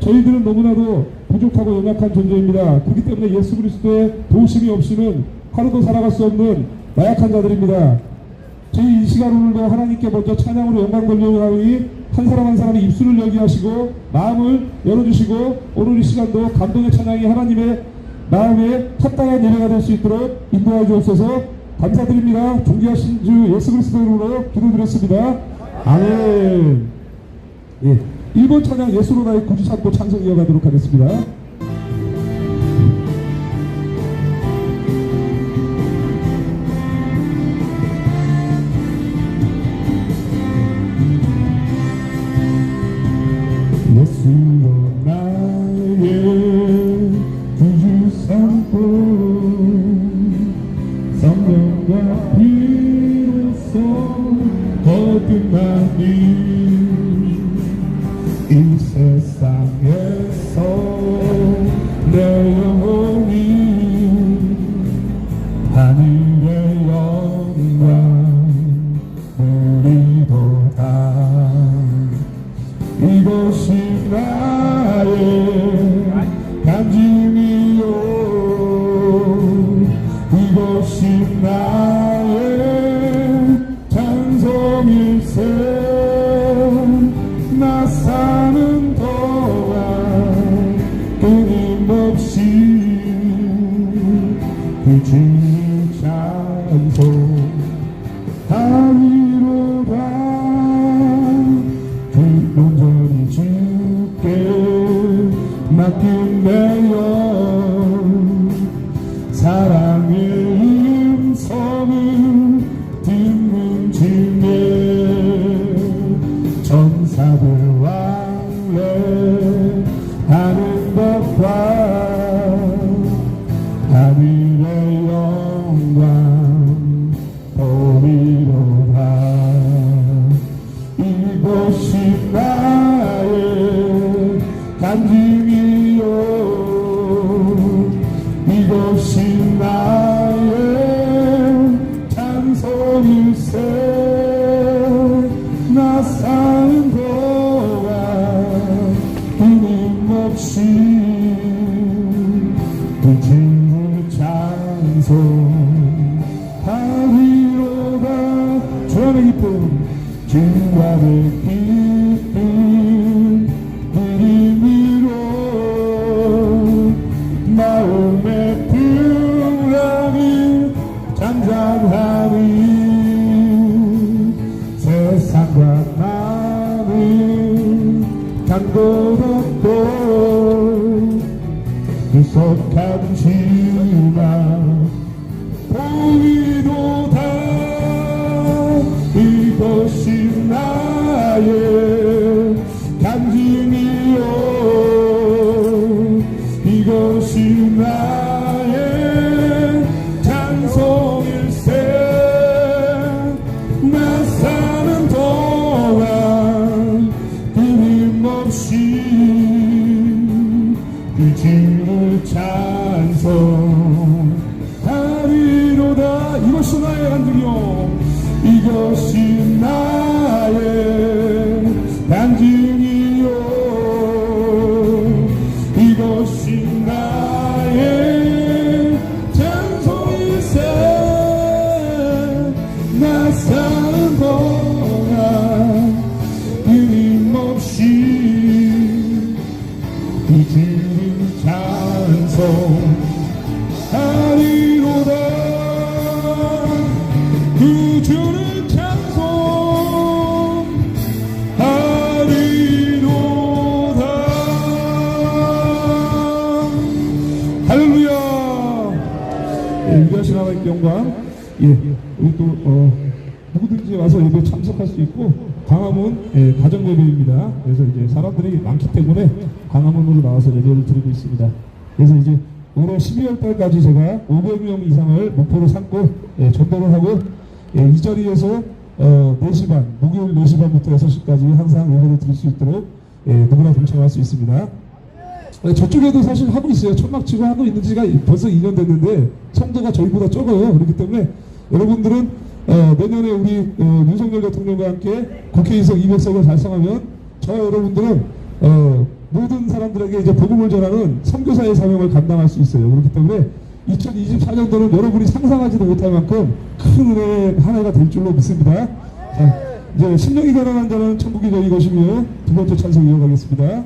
저희들은 너무나도 부족하고 연약한 존재입니다. 그렇기 때문에 예수 그리스도의 도우심이 없이는 하루도 살아갈 수 없는 나약한 자들입니다. 저희 이 시간 오늘도 하나님께 먼저 찬양으로 영광 돌려오니 한 사람 한 사람이 입술을 열게 하시고 마음을 열어주시고 오늘 이 시간도 감동의 찬양이 하나님의 마음에 합당한 예배가 될 수 있도록 인도하여 주옵소서. 감사드립니다. 존귀하신 주 예수 그리스도 이름으로 기도드렸습니다. 아멘. 예, 1번 찬양 예수로 나의 구주 삼고 찬송 이어가도록 하겠습니다. 예수로 나의 구주 삼고 성령과 피로써 거듭나니 이 세상에서 내 영혼이 하늘의 영광 누리도다. 이것이 나의 간증이요 이것이 나의 찬송일세. 나 사는 동안 끊임없이 그 주의 찬송하리로다. 온전히 주께 맡긴 내 영 사랑의 음성을 듣는 중에 천사들 왕래하는 것과 하늘의 영광 보리로다. 이것이 나의 간증이요 이것이 나의 찬송일세. 나 사는 동안 끊임없이 그 주를 찬송하리로다. 주님의 기쁨 주와의 기쁨 그림으로 마음의 불안이 잠잠하니 세상과 나는 간곳 없고 구속한 주만 보이도다. 이것이 나의 간증이요 이것이 나의 찬송일세. 나 사는 동안 끊임없이 그 주를 찬송하리로다. 이것이 나의 간증이요 이것이 나의 간증이요 이것이 나의 찬송일세. 나 사는 동안 끊임없이 그 주를 찬송하리로다. 그 주를 찬송하리로다. 할렐루야. 위대하신 하나님께 영광. 우리 또 누구든지 와서 예배 참석할 수 있고 광화문 가정 예배입니다. 그래서 이제 사람들이 많기 때문에 광화문으로 나와서 예배를 드리고 있습니다. 그래서 이제 올해 12월 달까지 제가 500명 이상을 목표로 삼고 전도를 하고 이 자리에서 4시 반, 목요일 4시 반부터 6시까지 항상 예배를 드릴 수 있도록 누구나 동참할 수 있습니다. 저쪽에도 사실 하고 있어요. 천막 치고 하고 있는 지가 벌써 2년 됐는데 성도가 저희보다 적어요. 그렇기 때문에 여러분들은 내년에 우리 윤석열 대통령과 함께 국회의석 200석을 달성하면 저와 여러분들은 모든 사람들에게 이제 복음을 전하는 선교사의 사명을 감당할 수 있어요. 그렇기 때문에 2024년도는 여러분이 상상하지도 못할 만큼 큰 은혜의 한 해가 될 줄로 믿습니다. 자, 이제 심령이 가난한 자는 천국이 저희 것이며 두 번째 찬송 이어가겠습니다.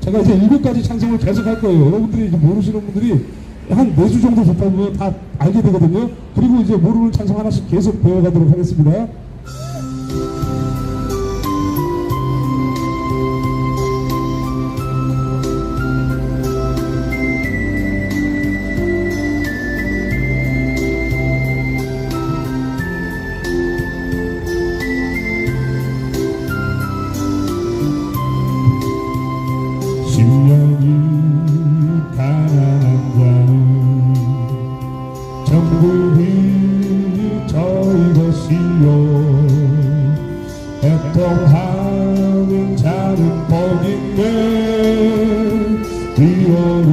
제가 이제 7가지 찬송을 계속 할 거예요. 여러분들이 이제 모르시는 분들이 한 4주 정도 듣다 보면 다 알게 되거든요. 그리고 이제 모르는 찬송 하나씩 계속 배워가도록 하겠습니다. 애통하는 자는 복인데 위로를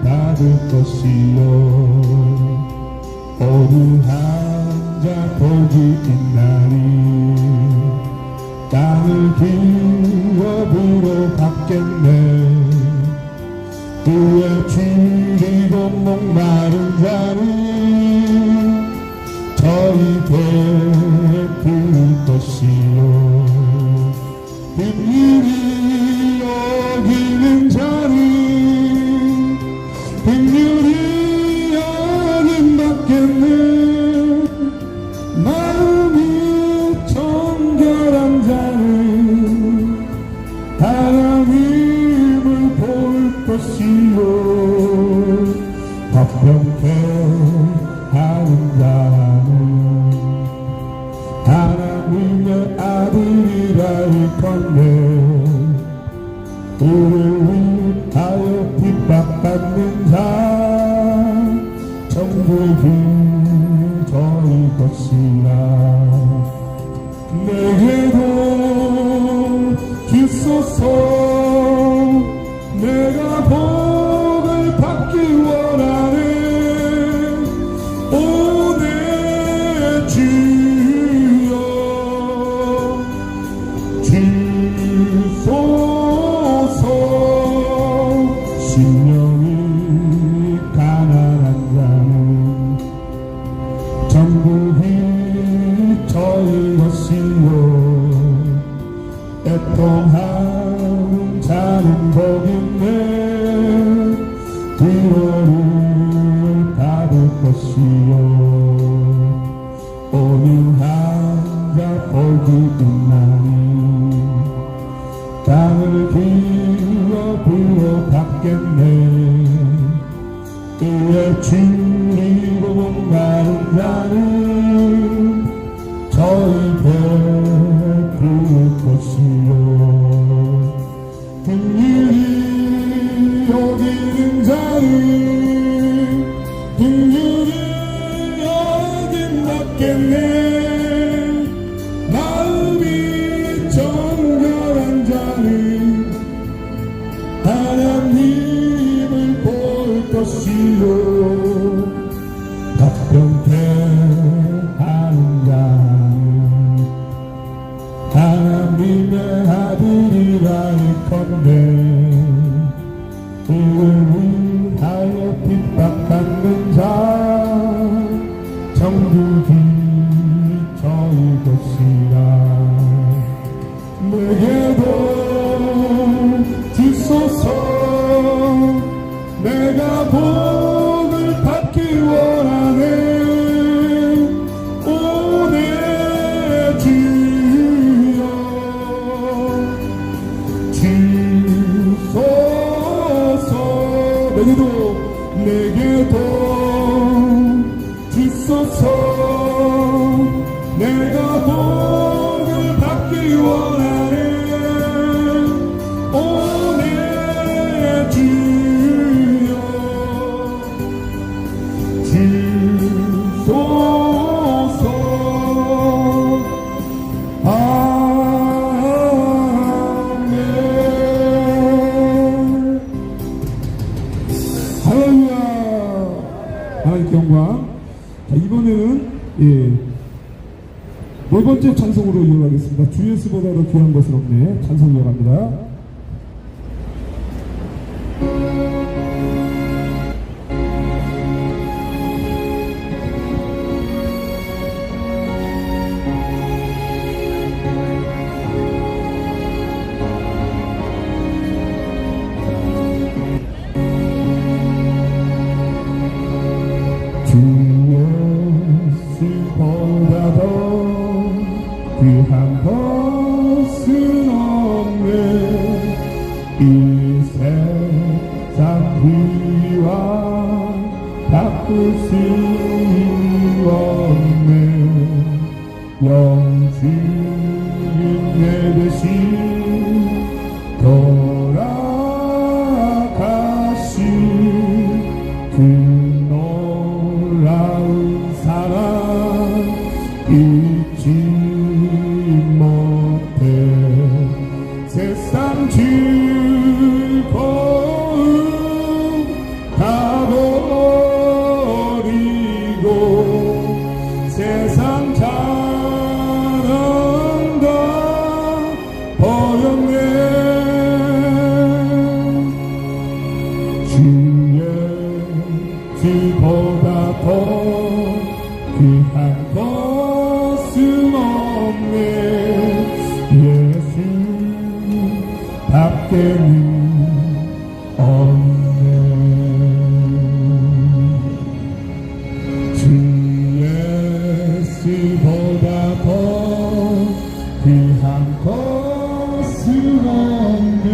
받을 것이요 어느 한자 복이 있나니 땅을 기업으로 받겠네 그의 줄이고 목마른 자는 저희께 들 것이요 긍휼히 여기는 자는 긍휼히 여김받겠네 마음이 정결한 자는 하나님을 볼 것이요 화평케 하는 자는 하나님의 아들이라 일컫네 그를 위하여 핍박받는 자 천국이 저희 것이라 내게도 주소서 내가 복을 받기 원하네 오 내 주여 주소서 심령이 가난한 자는 천국이 저희 것이요 애통하는 자는 복있네 위로를 받을 것이요 어느 한자 복이 있나니 땅을 기업으로 받겠네 그의 줄이고 목마른 자는 저희 베풀 것이요 긍휼히 여기는 자는 긍휼히 여김받겠네 마음이 정결한 자는 하나님을 볼 것이요 화평케 하는 자는 하나님의 아들이라 일컫네 그를 위하여 핍박받는 자 천국이 저희 것이라 내게도 주소서 내가 복을 받기 원하네 오 내 주여 주소서 내게도 주소서 내가 복을 받기 원하네 오 내 주여 주소서 아멘 할렐루야 하나님께 영광. 자, 이번에는 네 번째 찬송으로 이어가겠습니다. 주 예수보다 더 귀한 것은 없네 찬송 이어갑니다. 이 세상 위와 바꿀 수 없네. 영주님 내 대신 돌아가신 그 놀라운 사랑 잊지 못해. 세상 즐거움 다 버리고 세상 자랑 다 버렸네. 주의 주보다 더 귀한 것은 없네. 예수답게는 없네. 주 예수보다 더 귀한 것은 없네.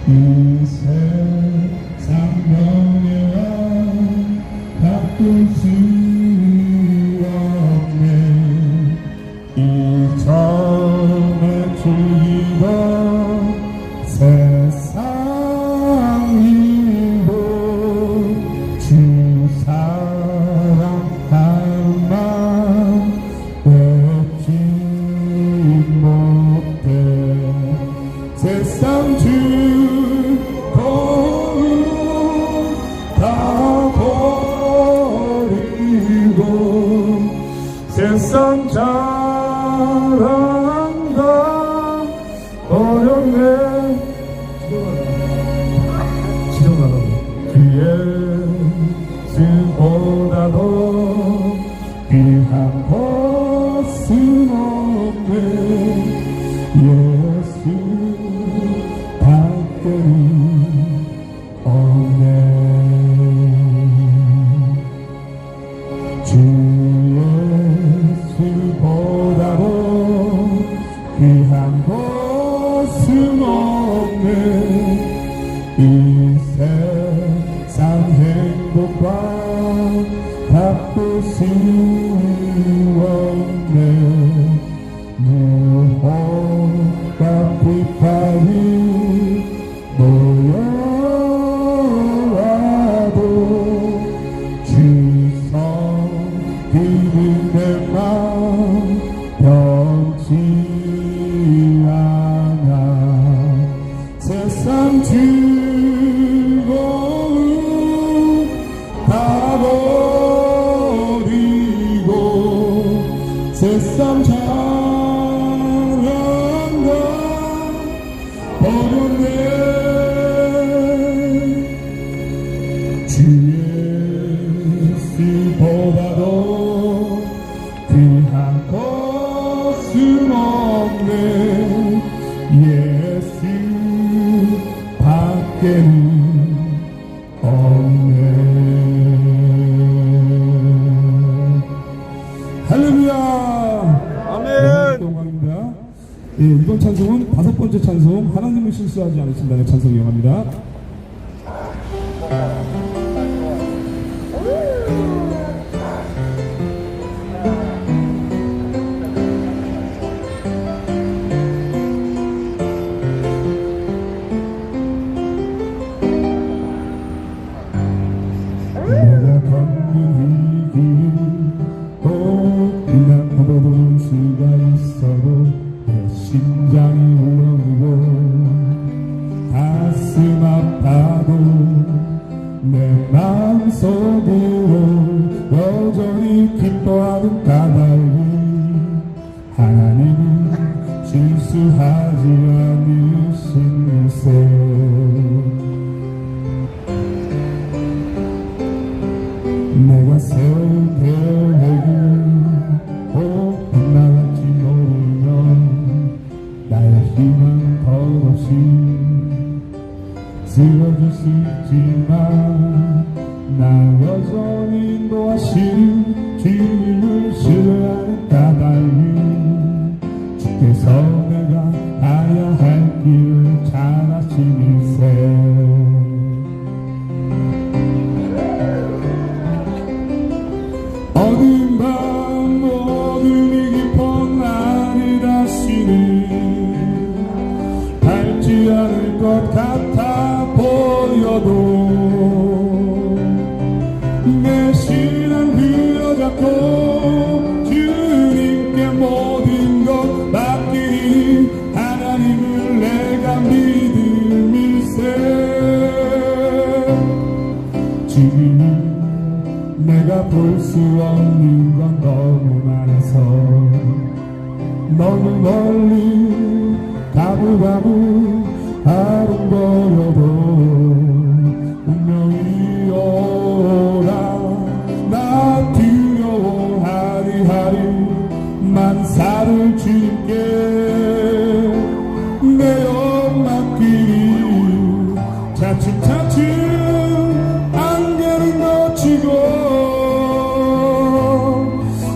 이 세상 명예와 바꿀 수 없네. 이전에 주이던 세상 일도 주 사랑함만 뵙지 못해. 세상 즐거움 다 버리고 세상 자랑 다 버렸네. 지정나가 뒤에 예수보다도 귀한 것은 없네. 예수밖에는 없네. 주 예수보다도 귀한 것은 없네. 이 세상 행복과 바꿀 수 없네. 무엇과 비판이 모여와도 주성 비는 내 맘 변치 않아. 세상 즐거움 다 버리고 세상 자랑 다 버렸네. 주 예수보다도 귀한 것은 없네. 예수밖에는 없네. 할렐루야. 아멘. 영광입니다. 예, 이번 찬송은 5번째 찬송, 하나님을 실수하지 않으신다는 찬송 이용합니다. 내가 걷는 이 길, 그냥 걸어보는 수가 있어도 내 심장이 울렁이고 가슴 아파도 내 마음속으로 여전히 기뻐하는 까닭이 하나님은 실수하지 않으신세. 내가 세운 계획이 꼭 빗나갈지 모르면 나의 힘은 덧없이 쓰러질 수 있지만 나 여전히 인도하시는 주님을 신뢰하는 까닭이 주께서 내가 가야 할 길을 잘 같아 보여도 내 신을 부여잡고 주님께 모든 것 맡기니 하나님을 내가 믿음일세. 지금 내가 볼 수 없는 건 너무 많아서 너무 멀리 가물가물 아름거려도 운명이 오라 나 두려워하리 하리 만사를 주님께 내어 맡기리. 차츰차츰 안개는 거치고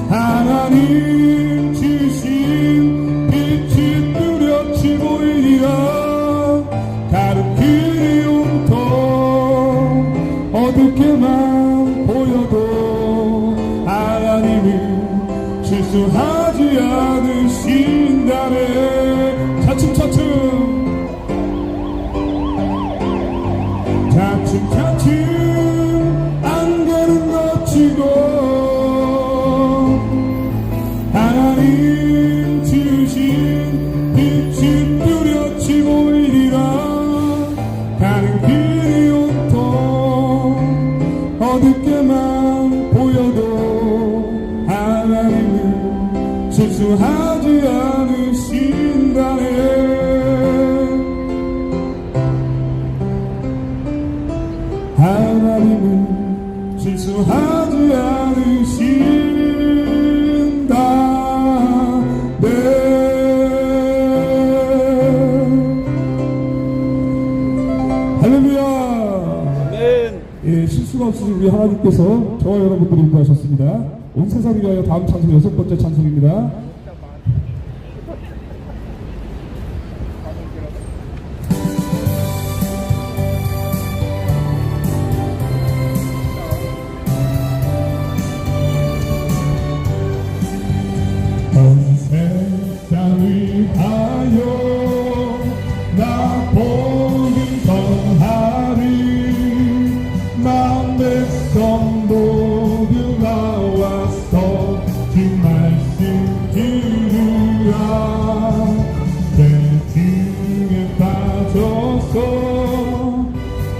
하나님 주신 빛이 뚜렷이 보이리라. 가르키리 온통 어둡게만 보여도 하나님은 실수하지 않으신다네. 차츰차츰 안개는 거치고 하나님 주신 빛이 뚜렷이 보이리라. 가는 길이 온통 어둡게만 보여도 하나님은 실수하지 않으신다네. 하나님은 실수하지 않으신다. 네. 할렐루야. 아멘. 예, 실수가 없으신 우리 하나님께서 저와 여러분들을 인도하셨습니다. 온 세상을 위하여 다음 찬송 6번째 찬송입니다. 온 세상 위하여 나 복음 전하리. 만 백성 모두 나와서 주 말씀 들으라. 죄중에 빠져서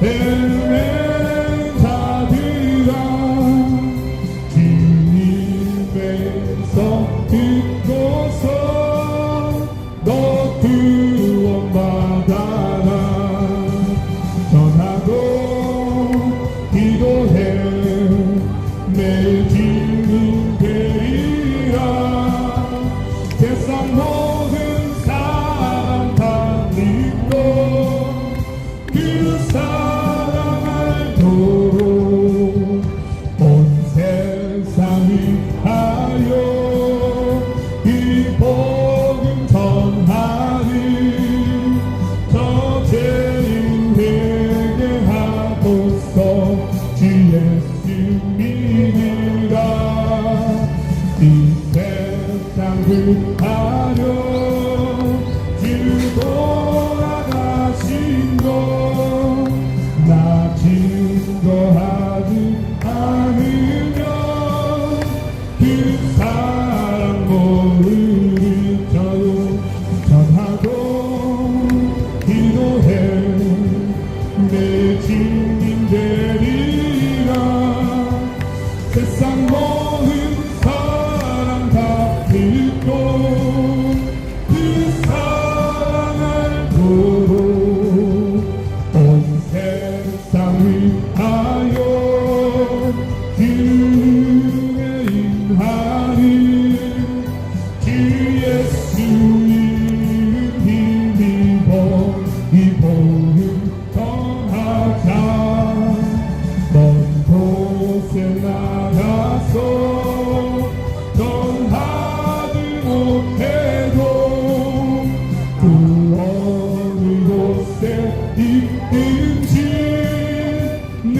헤매는 자들아 주님의 성 듣고서 너 구원받아라. 전하고 기도해 매일 주님 되리라. 세상 모든 사람 다 믿고 그 사랑 알도록 온 세상 위하여 이 복음 전하리. 저 죄인 회개하고서 주 예수 믿으라. 이 세상 위하여 주 돌아가신 것 나 증거하지 않으면 그 사랑 모르는 저요. 전하고 기도해 내 주님 되리라. 세상 모든 사람 다 듣고 그 사랑 알도록 온 세상 위하여 주의 인하리. 주 예수 이름 힘입어 이 복음 전하자. 먼 곳에 나가서 전하지 못해도 그 어느 곳에 있든지 늘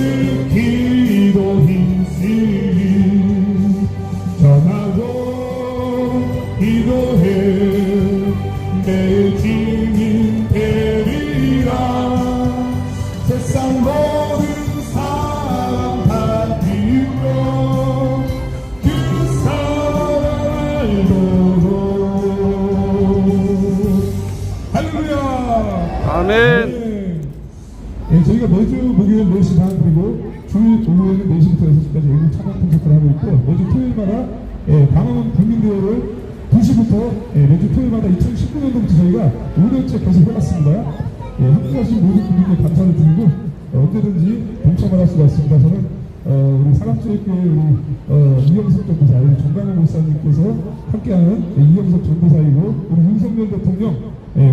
기도 힘쓰리. 전하고 기도해 내 주님 되리라. 아멘. 예, 저희가 매주 목요일 4시 반 그리고 주일 오후에는 4시부터 6시까지 외국 찬양 콘서트를 하고 있고 매주 토요일마다 광화문 국민대회를 2시부터 매주 토요일마다 2019년도부터 저희가 5년째 계속 해왔습니다. 함께하신 모든 분들께 감사를 드리고 언제든지 동참을 할 수가 있습니다. 저는 우리 사랑제일교회 우리 이영석 전도사, 우리 정강호 목사님께서 함께하는 이영석 전도사이고 우리 윤석열 대통령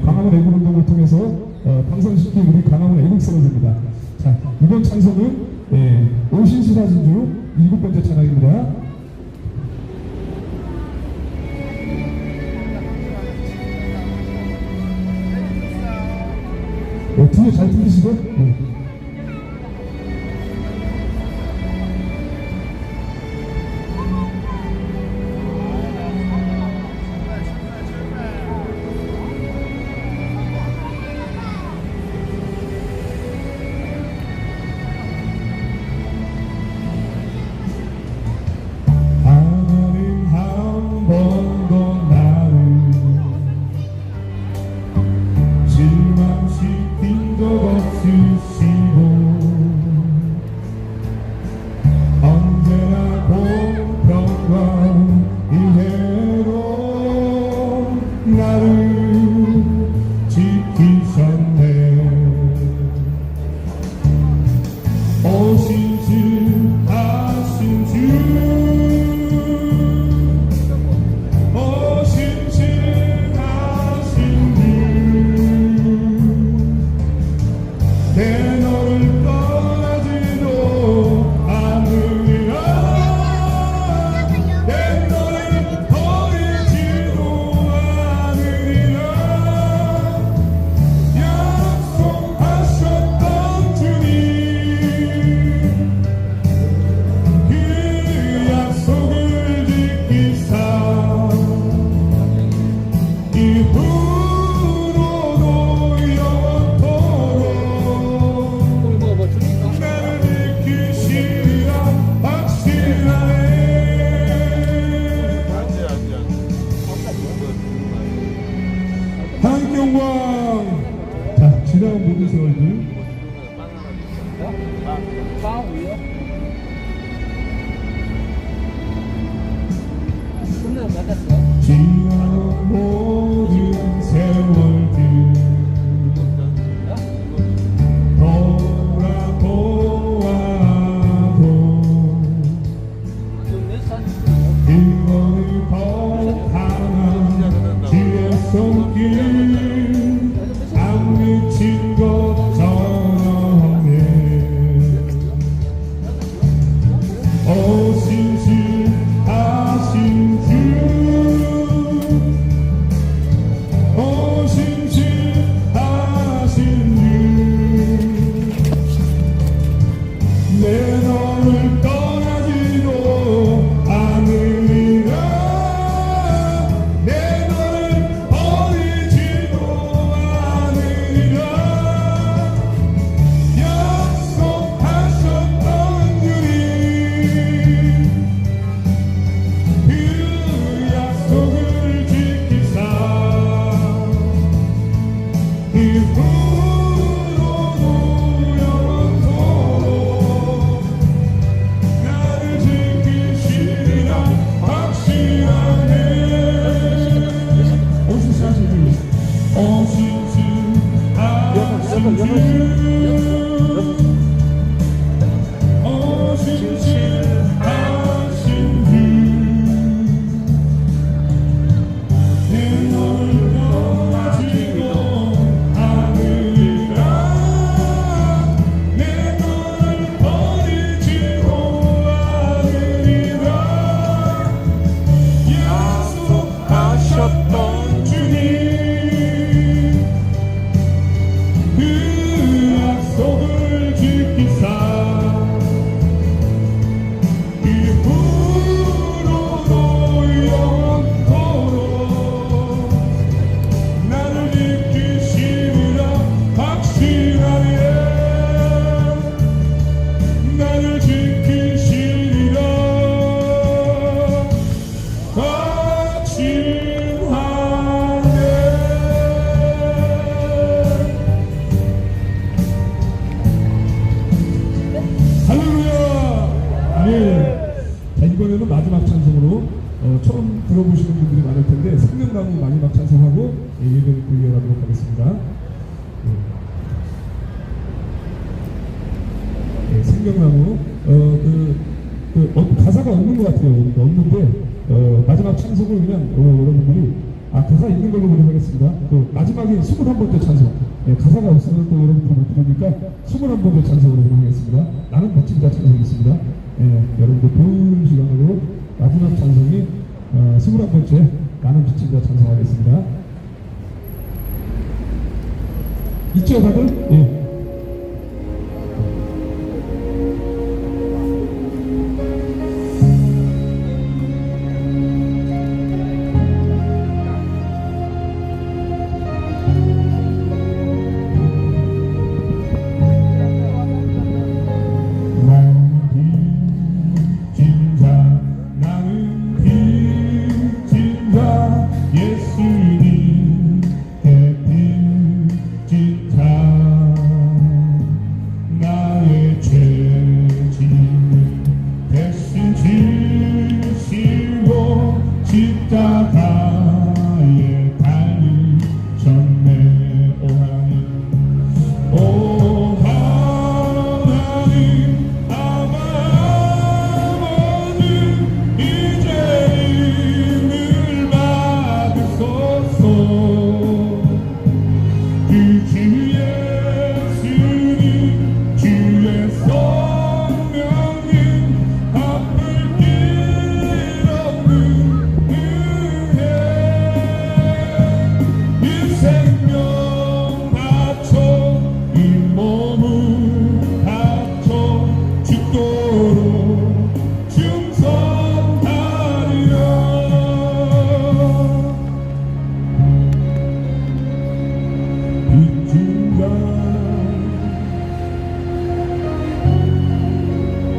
광화문 애국운동을 통해서 당선시킨 우리 광화문 애국세워입니다. 자, 이번 찬송은 오신시사진주 7번째 찬양입니다. 뒤에 잘 들리시죠? 하나님 한 번도 나를 실망시킨 적 없으시고 언제나 공평과 이해로 나를 지키셨네. 오신실하신 주 내 너를 떠나지도 않으리라. 내 너를 버리지도 않으리라. 약속하셨던 주님, 그 약속을 지키사 이후로도 영원토록 하나님께 영광. 자, 지나온 모든 세월들 지나온 모든 세월들 돌아보아도 그거를 거룩한 주의 손길 안 미친 것처럼 오신실하신 주 오신실하신 주 내 너를 떠나지도 않으리라. 내 너를 버리지도 않으리라. 약속하셨던 주님, 그 약속을 지키사 이후로도 영원토록 나를 지키시리라 확신하네. 오신실하신 주, 오신실하신 주, 오신실하신 주, 내 너를 떠나지도 않으리라. 내 너를 버리지도 않으리라. 약속하셨던 주님, 그 약속을 지키사 예. 자, 이번에는 마지막 찬송으로 처음 들어보시는 분들이 많을 텐데 생명나무 마지막 찬송하고 예배를 드려가도록 하겠습니다. 생명나무 가사가 없는 것 같아요. 없는데 마지막 찬송을 그냥 여러분들이 가사 있는 걸로 부르겠습니다. 마지막에 21번째 찬송. 가사가 없으면 또 여러분들 못 부르니까 21번째 찬송으로 부르겠습니다. 나는 멋집니다 찬송이 있습니다. 여러분들 좋은 시간으로 마지막 찬송이 21번째 나는 멋집니다 찬송하겠습니다. 있죠 다들? 예.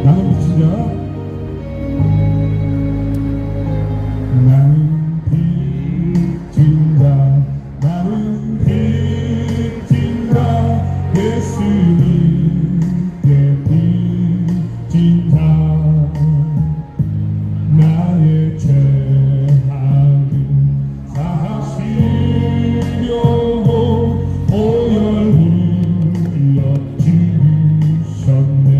나는 미치냐? 나는 빚진다. 나는 빚진다. 예수님께 빚진다. 나의 죄악을 사하시려고 보혈 흘려 주셨네.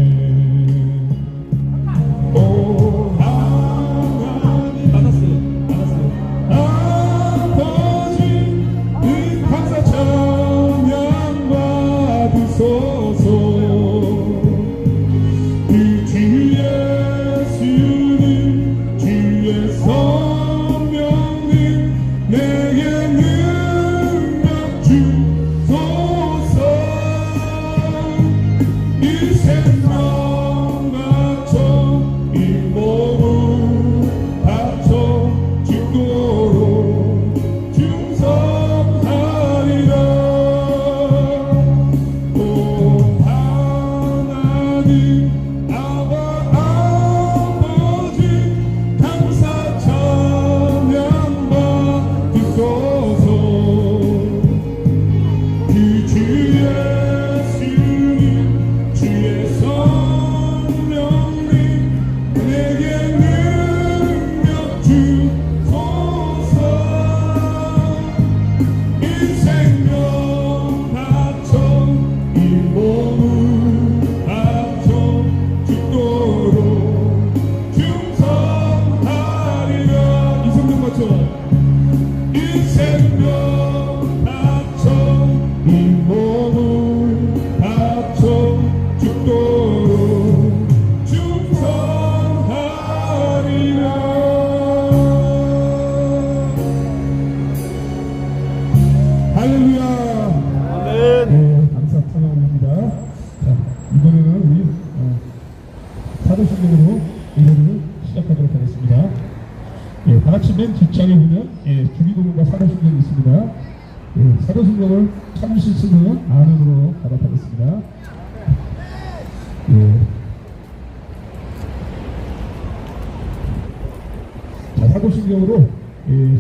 사도신경으로 예배를 시작하도록 하겠습니다. 다 같이 맨 뒷장에 보면 주기도문과 사도신경이 있습니다. 사도신경을 참으실 수는 아멘으로 받아가겠습니다. 자, 사도신경으로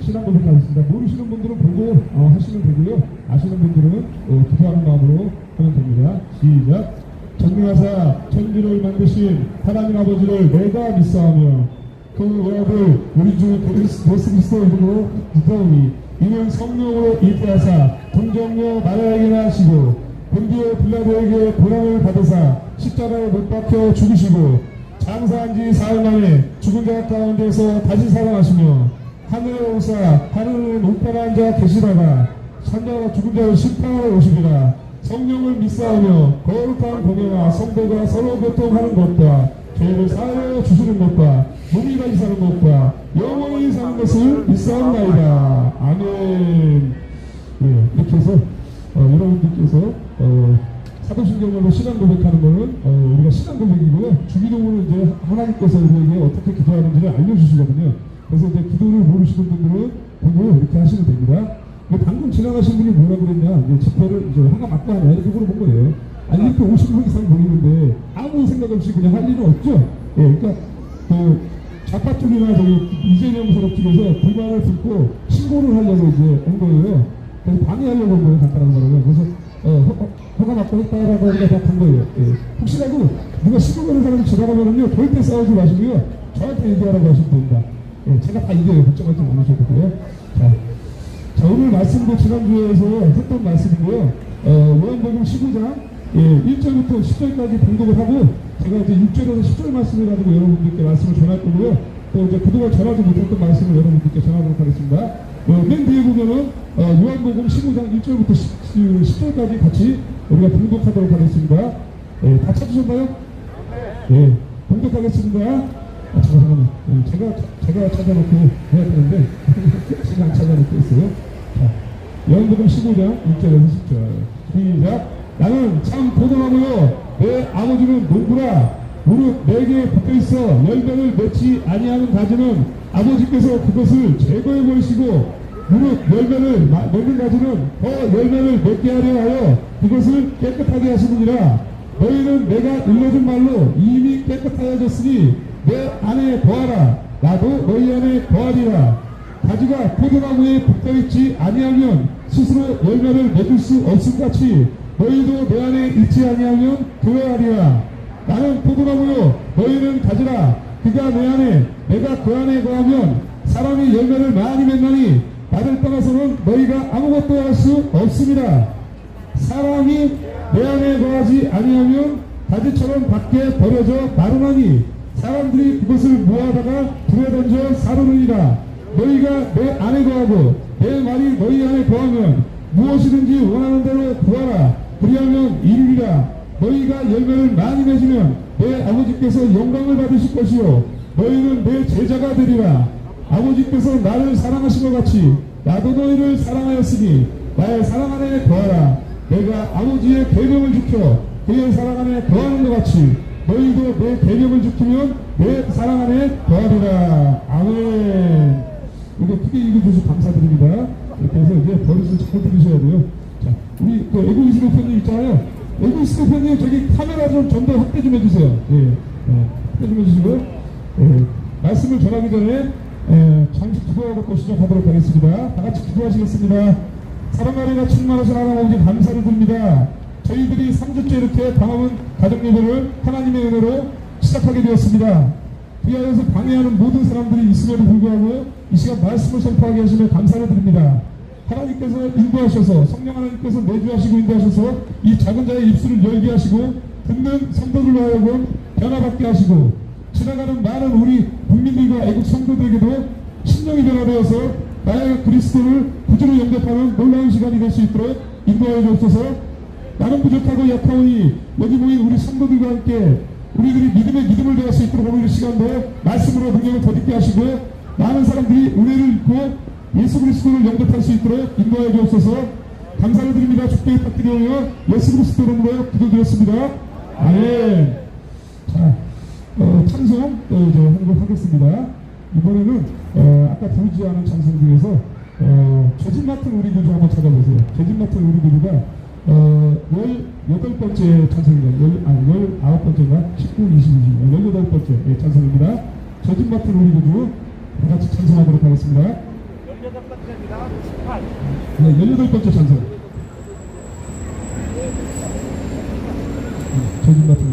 신앙 고백하겠습니다. 모르시는 분들은 보고 하시면 되고요. 아시는 분들은 기도하는 마음으로 하면 됩니다. 시작. 전능하사 천지를 만드신 하나님 아버지를 내가 믿사하며 그 외아들 우리 주 예수 그리스도 이름으로 믿사오니 이는 성령으로 잉태하사 동정녀 마리아에게나 하시고 본디오 빌라도에게 고난을 받으사 십자가에 못 박혀 죽으시고 장사한 지 사흘 만에 죽은 자 가운데서 다시 살아나시며 하늘에 오사 하늘에 높아난 자 계시다가 산자가 죽은 자를 심판하러 오시리라. 성령을 믿사하며 거룩한 공예와 성도가 서로 교통하는 것과 죄를 사하여 주시는 것과 몸이 다시 사는 것과 영원히 사는 것을 믿사옵나이다. 아멘. 예, 이렇게 해서 여러분들께서 사도신경으로 신앙 고백하는 것은 우리가 신앙 고백이고요. 주기도문은 이제 하나님께서 우리에게 어떻게 기도하는지를 알려주시거든요. 그래서 이제 기도를 모르시는 분들은 보고 이렇게 하시면 됩니다. 방금 지나가신 분이 뭐라 그랬냐, 이제 집회를 이제 화가 맞고 하냐, 이렇게 물어본 거예요. 아니, 이렇게 50명 이상 모이는데 아무 생각 없이 그냥 할 일은 없죠? 예, 그러니까, 좌파 쪽이나 저기 이재명 사람 쪽에서 불만을 듣고 신고를 하려고 이제 온 거예요. 그래서 방해하려고 온 거예요, 간단한 거라고. 그래서, 화가 맞고 했다라고 하니까 다 간 거예요. 예. 혹시라도 누가 신고하는 사람이 지나가면은요, 절대 싸우지 마시고요. 저한테 얘기하라고 하시면 됩니다. 예, 제가 다 이겨요. 걱정하지 않으셔도 돼요. 자, 오늘 말씀도 지난주에서 했던 말씀이고요. 요한복음 19장 1절부터 10절까지 봉독을 하고 제가 이제 6절에서 10절 말씀을 가지고 여러분들께 말씀을 전할 거고요. 또 이제 그동안 전하지 못했던 말씀을 여러분들께 전하도록 하겠습니다. 맨 뒤에 보면은 요한복음 15장 1절부터 10절까지 같이 우리가 봉독하도록 하겠습니다. 다 찾으셨나요? 네, 봉독하겠습니다. 잠깐만. 제가 찾아놓고 해야 되는데, 제가 안 찾아놓고 있어요. 자, 요한복음 15장 1절에서 10절. 시작. 나는 참 포도나무요. 내 아버지는 농부라. 무릇 내게 붙어있어 열매를 맺지 아니하는 가지는 아버지께서 그것을 제거해 버리시고, 무릇 열매를 맺는 가지는 더 열매를 맺게 하려 하여 그것을 깨끗하게 하시느니라. 너희는 내가 일러준 말로 이미 깨끗하여졌으니 내 안에 거하라. 나도 너희 안에 거하리라. 가지가 포도나무에 붙어있지 아니하면 스스로 열매를 맺을 수 없음같이 너희도 내 안에 있지 아니하면 교회하리라. 나는 포도나무요 너희는 가지라. 그가 내 안에 내가 그 안에 거하면 사람이 열매를 많이 맺나니 나를 떠나서는 너희가 아무것도 할 수 없습니다. 사람이 내 안에 거하지 아니하면 가지처럼 밖에 버려져 마르나니 사람들이 그것을 모아다가 불에 던져 사르느니라. 너희가 내 안에 거하고 내 말이 너희 안에 거하면 무엇이든지 원하는 대로 구하라. 그리하면 이루리라. 너희가 열매를 많이 맺으면 내 아버지께서 영광을 받으실 것이요 너희는 내 제자가 되리라. 아버지께서 나를 사랑하신 것 같이 나도 너희를 사랑하였으니 나의 사랑 안에 거하라. 내가 아버지의 계명을 지켜 그의 사랑 안에 거하는 것 같이 너희도 내 계명을 지키면 내 사랑 안에 거하리라. 아멘. 이거 크게 읽어주셔서 감사드립니다. 이렇게 해서 이제 버릇을 잘 들으셔야 돼요. 자, 우리 그 에고이스 대표님 있잖아요. 에고이스 대표님 저기 카메라 좀 더 확대 좀 해주세요. 확대 좀 해주시고요. 말씀을 전하기 전에 잠시 기도하고 또 시작하도록 하겠습니다. 다 같이 기도하시겠습니다. 사랑하리라 충만하신 하나님 아버지 감사를 드립니다. 저희들이 3주째 이렇게 방황은 가정예배를 하나님의 은혜로 시작하게 되었습니다. 위하여서 방해하는 모든 사람들이 있음에도 불구하고 이 시간 말씀을 선포하게 하시며 감사를 드립니다. 하나님께서 인도하셔서 성령 하나님께서 내주하시고 인도하셔서 이 작은 자의 입술을 열게 하시고 듣는 성도들로 하여금 변화받게 하시고 지나가는 많은 우리 국민들과 애국 성도들에게도 심령이 변화되어서 나의 그리스도를 구주로 영접하는 놀라운 시간이 될 수 있도록 인도하여 주옵소서. 나는 부족하고 약하오니 여기 모인 우리 성도들과 함께 우리들이 믿음을 배울 수 있도록 오늘 시간도 말씀으로 능력을 더듬게 하시고 많은 사람들이 은혜를 입고 예수 그리스도를 영접할 수 있도록 인도하여 주옵소서. 감사를 드립니다. 축복을 부탁드리오며 예수 그리스도 이름으로 기도드렸습니다. 아멘. 자, 찬송 또 이제 한 곡 하겠습니다. 이번에는 아까 부르지 않은 찬송 중에서 죄짐 맡은 우리 교주 한번 찾아보세요. 죄짐 맡은 우리 교주가 18번째 찬송입니다. 19번째인가? 19, 20, 20, 18번째 찬송입니다. 죄짐 맡은 우리 교주 다 같이 찬송하도록 하겠습니다. 18번째입니다. 18. 네, 18번째 찬송. 죄짐 맡은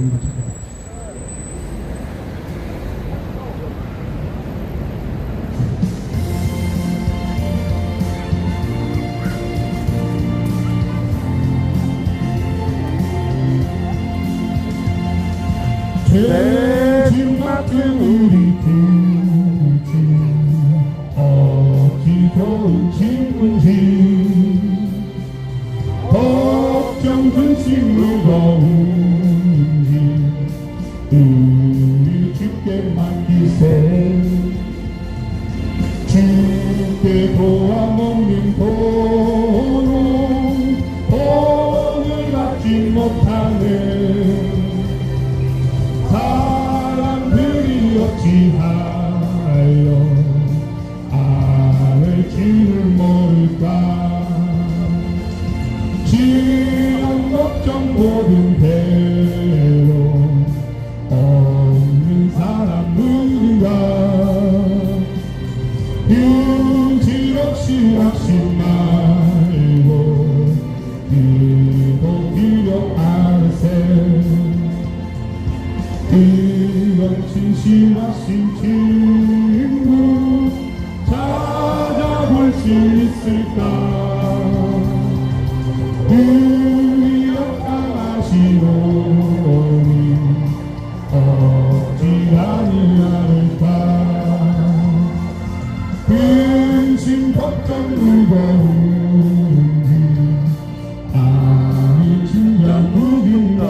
죄짐 맡은 우리 부르지 어찌 좋은 친구인지 걱정 근심 무거운지 우리 주께 맡기세 주께 도와 먹는 돈을 받지 못하는 사람들이 어찌하여 아를 줄을 모를까 지연 걱정 모든 대로 없는 사람 누군가 유지 없이 낙심 말고 기도 기력하세 이런 진실하신 친구 찾아볼 수 있을까 기억하시오니 어찌 아니할까 근심 걱정 무거운지 아니 주야 누군가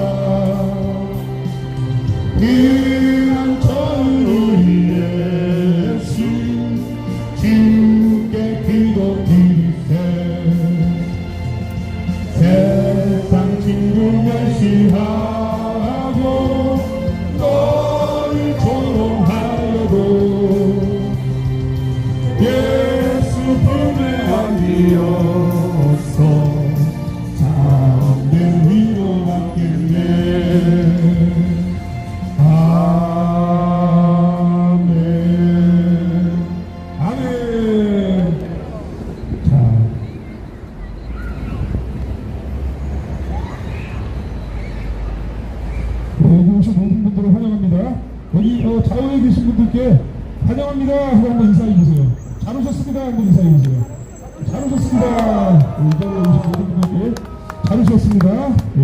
피난처는 우리 예수 주께 기도드리세 세상 친구 멸시하고 너를 조롱하여도 예수 품에 안기어서 참된 위로 받겠네 아멘 아멘 자 여기 오신 모든 분들을 환영합니다. 여기 좌우에 계신 분들께 환영합니다 하고 한번 인사해 주세요. 잘 오셨습니다 한번 인사해 주세요. 잘 오셨습니다. 이 자리에 오신 모든 분들께 잘 오셨습니다. 예.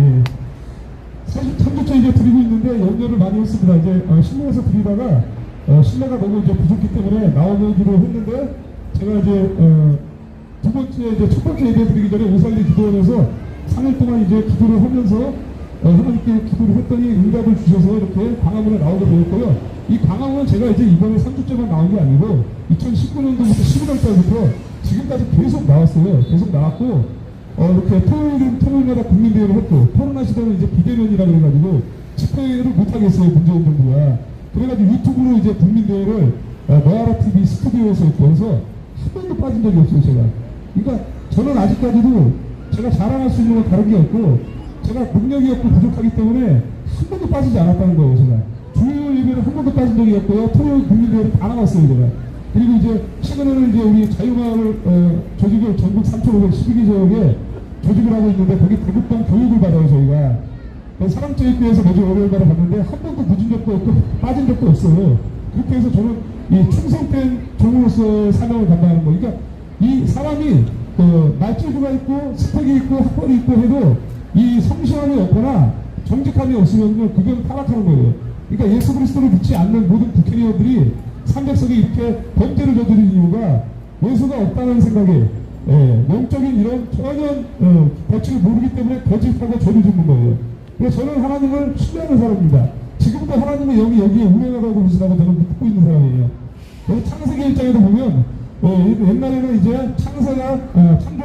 사실 3주째 이제 드리고 있는데 연결을 많이 했습니다. 이제 실내에서 드리다가 실내가 너무 이제 부족기 때문에 나오기로 했는데 제가 이제 두 번째 이제 첫 번째 예배 드리기 전에 오살리 기도원에서 3일 동안 이제 기도를 하면서 하나님께 기도를 했더니 응답을 주셔서 이렇게 광화문에 나오게 되었고요. 이 광화문은 제가 이제 이번에 3주째만 나온 게 아니고 2019년도부터 11월 달부터 지금까지 계속 나왔어요. 계속 나왔고 이렇게 토요일마다 국민대회를 했고 코로나 시대는 이제 비대면이라 그래가지고 집회를 못하겠어요. 문재인 정부가. 그래가지고 유튜브로 이제 국민대회를 너아라 TV 스튜디오에서 했고 해서 한 번도 빠진 적이 없어요. 제가. 그러니까 저는 아직까지도 제가 자랑할 수 있는 건 다른 게 없고 제가 능력이 없고 부족하기 때문에 한 번도 빠지지 않았다는 거예요. 제가 주요 예배는 한 번도 빠진 적이 없고요. 토요일 국민대회를 다 나갔어요. 제가. 그리고 이제 최근에는 이제 우리 자유마을 조직을 전국 3,512개 지역에 조직을 하고 있는데 거기 대국방 교육을 받아요. 저희가 사랑제일교회에서 매주 월요일마다 봤는데 한 번도 늦은 적도 없고 빠진 적도 없어요. 그렇게 해서 저는 이 충성된 종으로서의 사명을 감당하는 거. 그러니까 이 사람이 말재주가 있고 스펙이 있고 학벌이 있고 해도 이 성실함이 없거나 정직함이 없으면 그건 타락하는 거예요. 그러니까 예수 그리스도를 믿지 않는 모든 국회의원들이 300석이 이렇게 범죄를 저지른 이유가 예수가 없다는 생각에 영적인 이런 전혀 법칙을 모르기 때문에 거짓하고 죄를 짓는 거예요. 그래서 저는 하나님을 신뢰하는 사람입니다. 지금도 하나님의 영이 여기에 운행하고 계시다고 저는 믿고 있는 사람이에요. 여기 창세기 1장에도 보면 옛날에는 이제 창조가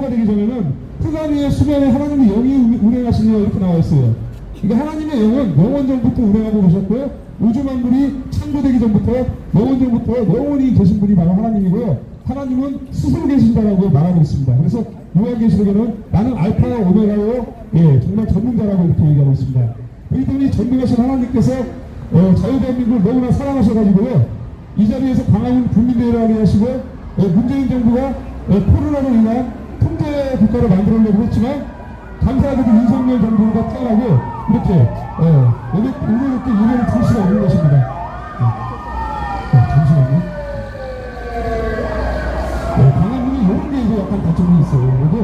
되기 전에는 흑암 위에 수면에 하나님의 영이 운행하시며 이렇게 나와 있어요. 그러니까 하나님의 영은 영원 전부터 운행하고 계셨고요. 우주 만물이 창조되기 전부터 영원 전부터 영원히 계신 분이 바로 하나님이고요. 하나님은 스스로 계신다라고 말하고 있습니다. 그래서 요한계시록에는 나는 알파와 오메가요, 정말 전문가라고 이렇게 얘기하고 있습니다. 그랬더니 전능하신 하나님께서 자유대한민국을 너무나 사랑하셔가지고요. 이 자리에서 광화문 국민대회를 하게 하시고 문재인 정부가 코로나로 인한 통제 국가를 만들려고 했지만 감사하게도 윤석열 정부가 태어나고 이렇게 오늘 이렇게 예배를 드릴 수가 있는 것입니다. 잠시만요. 광화문이 이런 게 이제 약간 단점이 있어요. 그리고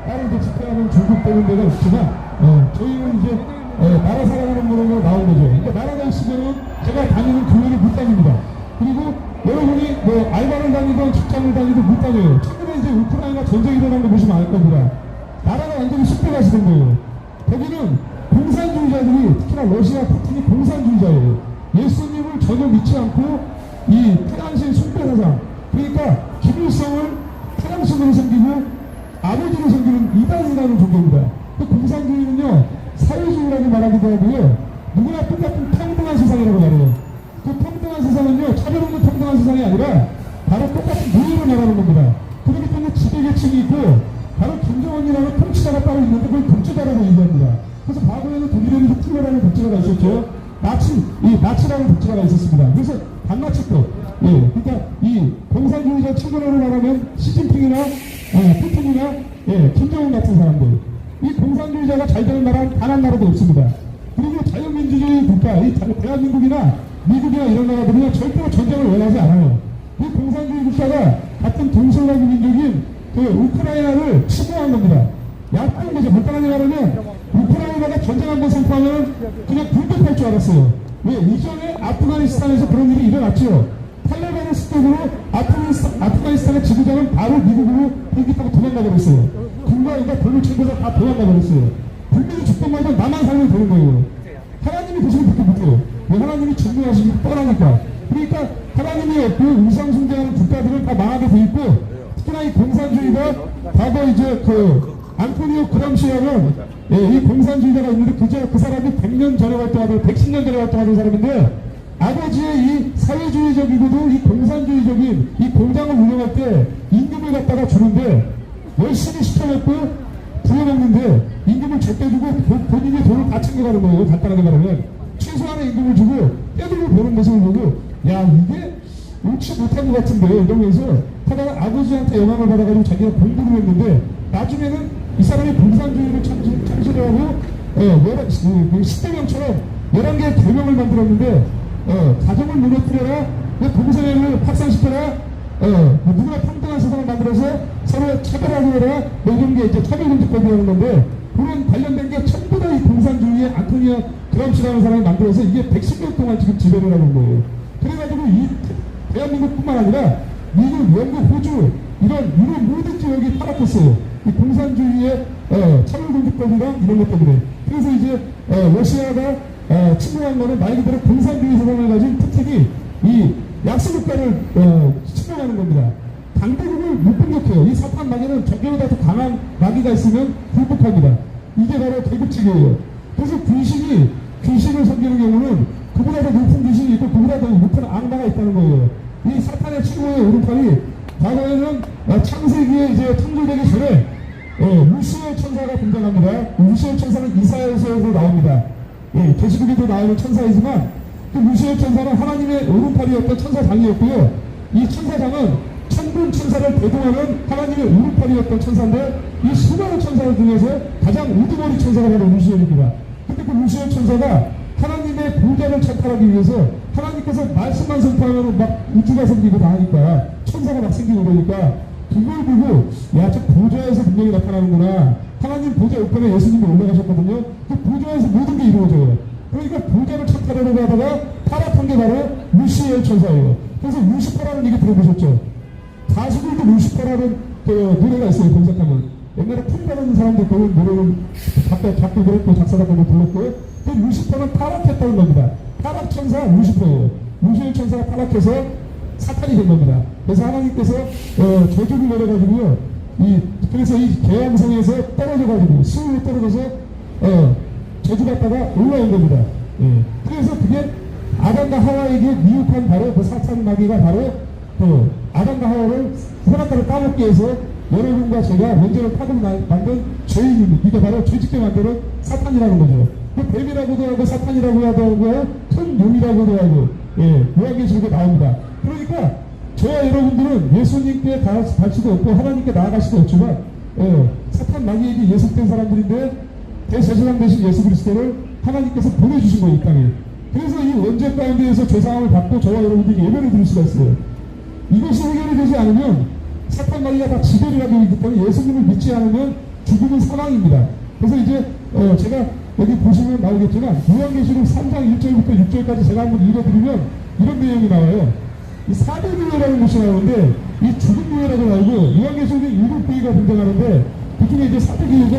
다른 집회하는 중국 되는 데가 있지만 저희는 이제 나라 사랑하는 분으로 나온 거죠. 그러니까 나라가 있으면은 제가 다니는 교회를 못 다닙니다. 그리고 여러분이 뭐 알바를 다니든 직장을 다니든 못 다녀요. 최근에 이제 우크라이나 전쟁이 일어난 거 보시면 알 겁니다. 나라가 완전히 쑥대가시던 거예요. 거기는 공산주의자들이, 특히나 러시아 푸틴이 공산주의자예요. 예수님을 전혀 믿지 않고 이 태양신 숭배사상, 그러니까 김일성을 태양신으로 섬기고 아버지로 섬기는 이단이라는 종교입니다. 그 공산주의는요, 사회주의라고 말하기도 하고요, 누구나 똑같은 평등한 세상이라고 말해요. 그 평등한 세상은요, 차별 없는 평등한 세상이 아니라 바로 똑같은 노예를 말하는 겁니다. 그렇기 때문에 지배계층이 있고 바로 김정은이라는 통치자가 따로 있는데 그걸 독재자라고 얘기합니다. 그래서 과거에는 독일에는 히틀러라는 독재자가 있었죠. 나치라는 독재자가 있었습니다. 그래서 반나치법, 그러니까 이 공산주의자 친구를 말하면 시진핑이나 푸틴이나 김정은 같은 사람들, 이 공산주의자가 잘 되는 나라는 단 한 나라도 없습니다. 그리고 자유민주주의 국가, 이 대한민국이나 미국이나 이런 나라들은요 절대로 전쟁을 원하지 않아요. 이 공산주의 국가가 같은 동서남북 민족인 그 우크라이나를 침공한 겁니다. 약간 거죠. 간단하게 말하면 우크라이나가 전쟁 한번 선포하면 그냥 불법할 줄 알았어요. 왜? 이전에 아프가니스탄에서 그런 일이 일어났죠. 탈레반의 습격으로 아프가니스탄의 지도자는 바로 미국으로 비행기 타고 도망가 버렸어요. 군과가 별로 챙겨서 다 도망가 버렸어요. 국민이 죽던 말도 나만 살면 되는 거예요. 하나님이 보시면 그렇게 못해요. 왜? 하나님이 전능하시기 뻔하니까. 그러니까 하나님이 없고 우상숭배하는 국가들은 다 망하게 돼 있고, 특히나 이 공산주의가 과거 이제 그 안토니오 그람시아는 이 공산주의자가 있는데 그 사람이 100년 전에 활동하던 110년 전에 활동하던 사람인데, 아버지의 이 사회주의적이고도 이 공산주의적인 이 공장을 운영할 때 임금을 갖다가 주는데 열심히 시켜먹고 부려먹는데 임금을 적게 주고 본인이 돈을 다 챙겨가는 거예요. 간단하게 말하면 최소한의 임금을 주고 떼들고 보는 모습을 보고, 야 이게 옳지 못한 것 같은데 이러면서 하다가 아버지한테 영향을 받아가지고 자기가 공부를 했는데, 나중에는 이 사람이 공산주의를 창시를 하고 10대명처럼 11개의 계명을 만들었는데, 가정을 무너뜨려라, 동성애를 확산시켜라, 누구나 평등한 세상을 만들어서 서로 차별하고 해라, 이런 게 이제 차별금지법이라는 건데, 그런 관련된 게 전부 다 이 공산주의의 안토니오 그람시라는 사람이 만들어서 이게 110년 동안 지금 지배를 하는 거예요. 그래가지고 이 대한민국뿐만 아니라 미국, 영국, 호주 이런 유럽 모든 지역이 타락했어요. 이 공산주의의 차별금지법이랑 이런 것 때문에. 그래서 이제 러시아가 침공한 거는 말 그대로 공산주의 세상을 가진 푸틴이 이 약소국가를 침공하는 겁니다. 강대국을 못 공격해요. 이 사탄 마귀는 적교보다 더 강한 마귀가 있으면 굴복합니다. 이게 바로 계급치기예요. 그래서 귀신을 섬기는 경우는 그보다 더 높은 귀신이 있고 그보다 더 높은 악마가 있다는 거예요. 이 사탄의 친구의 오른팔이 과거에는 창세기에 이제 창조되기 전에 루시엘 천사가 등장합니다. 루시엘 천사는 이사야서에서 나옵니다. 계시록에도 나오는 천사이지만 그 루시엘 천사는 하나님의 오른팔이었던 천사장이었고요. 이 천사장은 천군 천사를 대동하는 하나님의 오른팔이었던 천사인데, 이 수많은 천사 중에서 가장 우두머리 천사가 바로 루시엘입니다. 근데 그 루시엘 천사가 하나님의 보좌를 찬탈하기 위해서 하나님께서 말씀만 선포하면 막 우주가 생기고 다 하니까 천사가 막 생기고 그러니까 그걸 보고, 야, 저 보좌에서 분명히 나타나는구나. 하나님 보좌 옆에 예수님이 올라가셨거든요. 그 보좌에서 모든 게 이루어져요. 그러니까 보좌를 찬탈하려고 하다가 타락한 게 바로 루시엘 천사예요. 그래서 루시퍼라는 얘기 들어보셨죠? 가수들도 루시퍼라는 그 노래가 있어요. 검색하면 옛날에 푼다는 사람들 그 노래를 작곡을 했고 작사작곡을 불렀고요. 그 루시퍼는 타락했다는 겁니다. 타락 천사 루시퍼예요. 루시엘 천사가 타락해서 사탄이 된 겁니다. 그래서 하나님께서 저주를 내려가지고요. 그래서 이 계양성에서 떨어져가지고 수울로 떨어져서 저주받다가 올라온 겁니다. 그래서 그게 아담과 하와에게 미혹한 바로 그 사탄 마귀가 바로 아담과 하와를 선악과를 까먹기 위해서 여러분과 제가 원죄를 타고 만든 죄인입니다. 이게 바로 죄짓게 만드는 사탄이라는 거죠. 그 뱀이라고도 하고 사탄이라고 하고 큰 용이라고도 하고 요한계시록에 나옵니다. 그러니까 저와 여러분들은 예수님께 갈 수도 없고 하나님께 나아갈 수도 없지만 사탄 마귀에게 예속된 사람들인데 대제사장 되신 예수 그리스도를 하나님께서 보내주신 거예요, 이 땅에. 그래서 이 원죄 가운데에서 죄사함을 받고 저와 여러분들이 예배를 드릴 수가 있어요. 이것이 해결이 되지 않으면 사탄 마귀가 다 지배를 하고 있기 때문에 예수님을 믿지 않으면 죽음은 사망입니다. 그래서 이제 제가 여기 보시면 나오겠지만 요한계시록 3장 1절부터 6절까지 제가 한번 읽어드리면 이런 내용이 나와요. 이 4대교회라는 곳이 나오는데 이 죽은 교회라고 나오고 요한계시록에 7교회가 등장하는데 그 중에 이제 4대교회가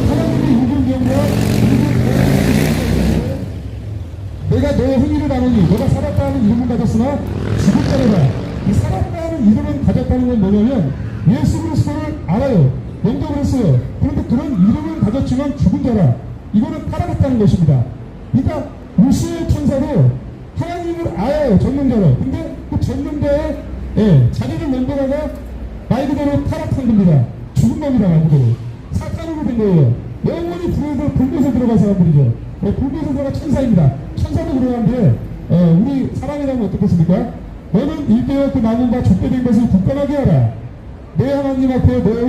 하나님의 일곱 영과 내가 너의 행위를 아노니 너가 살았다 하는 이름은 가졌으나 죽을 자라다. 이 살았다 하는 이름은 가졌다는 건 뭐냐면 예수 그리스도를 알아요. 영접을 했어요. 그런데 그런 이름은 가졌지만 죽은 자라. 이거는 타락했다는 것입니다. 그러니까 루시의 천사도 하나님을 알아요. 전능자로. 근데 그 전능자의 자리를 넘겨다가 말 그대로 타락한 겁니다. 죽은 겁니다. 말 그대로. 사탄으로 된 거예요. 영원히 불에서 불꽃에 들어간 사람들이죠. 불꽃에 들어간 천사입니다. 천사도 그러는데 우리 사람이라면 어떻겠습니까? 너는 일대와 그 나무가 좁게된 것을 굳건하게 하라. 내 하나님 앞에 너의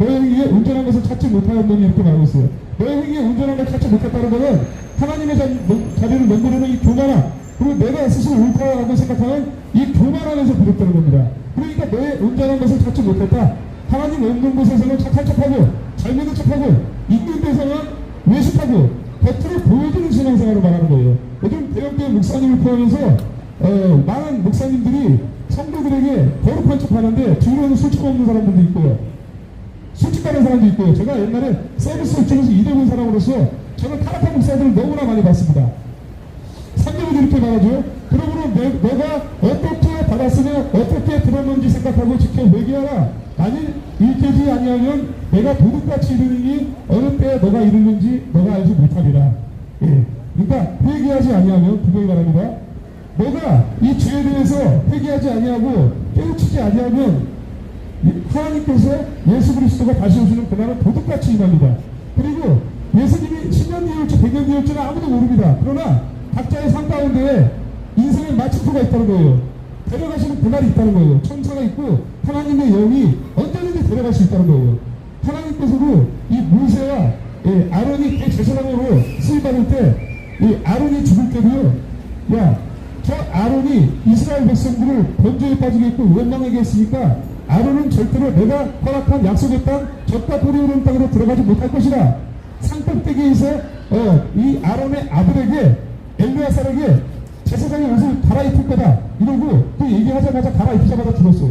행위에 온전한 것을 찾지 못하였느니 이렇게 말하고 있어요. 너의 행위에 온전한 것을 찾지 못했다는 것은 하나님의 자리를 넘보려는 이 교만함, 그리고 내가 스스로 옳다라고 생각하는 이 교만함에서 비롯되는 겁니다. 그러니까 너의 온전한 것을 찾지 못했다. 하나님 없는 곳에서는 착한 척하고 잘 믿는 척하고 있는 데서는 외식하고 겉으로 보여주는 신앙생활을 말하는 거예요. 요즘 대형교회 목사님을 포함해서 많은 목사님들이 성도들에게 거룩한 척하는데 뒤로는 술집 없는 사람들도 있고요. 술집 가는 사람도 있고요. 제가 옛날에 서비스 쪽에서 일해본 사람으로서 저는 타락한 목사들을 너무나 많이 봤습니다. 성경이 이렇게 말하죠. 그러므로 내가 어떻게 받았으며 어떻게 들었는지 생각하고 지켜 회개하라. 만일 일깨지 아니하면 내가 도둑같이 이르니 어느 때에 너가 이르는지 너가 알지 못하리라. 예. 그러니까 회개하지 아니하면 분명히 말합니다. 너가 이 죄에 대해서 회개하지 아니하고 깨우치지 아니하면 하나님께서 예수 그리스도가 다시 오시는 그날은 도둑같이 임합니다. 그리고 예수님이 10년 뒤에 올지 100년 뒤에 올지는 아무도 모릅니다. 그러나 각자의 삶 가운데 인생의 마침표가 있다는 거예요. 데려가시는 그날이 있다는 거예요. 천사가 있고 하나님의 영이 언제든지 데려갈 수 있다는 거예요. 하나님께서도 이 모세와 아론이 대제사장으로 수임받을 때 이 아론이 죽을 때도요. 야, 저 아론이 이스라엘 백성들을 번제에 빠지게 했고 원망하게 했으니까 아론은 절대로 내가 허락한 약속의 땅 젖과 돌이 흐르는 땅으로 들어가지 못할 것이라. 산꼭대기에서 이 아론의 아들에게 엘르아살에게 제사장의 옷을 갈아입힐 거다 이러고 그 얘기하자마자 갈아입히자마자 죽었어요.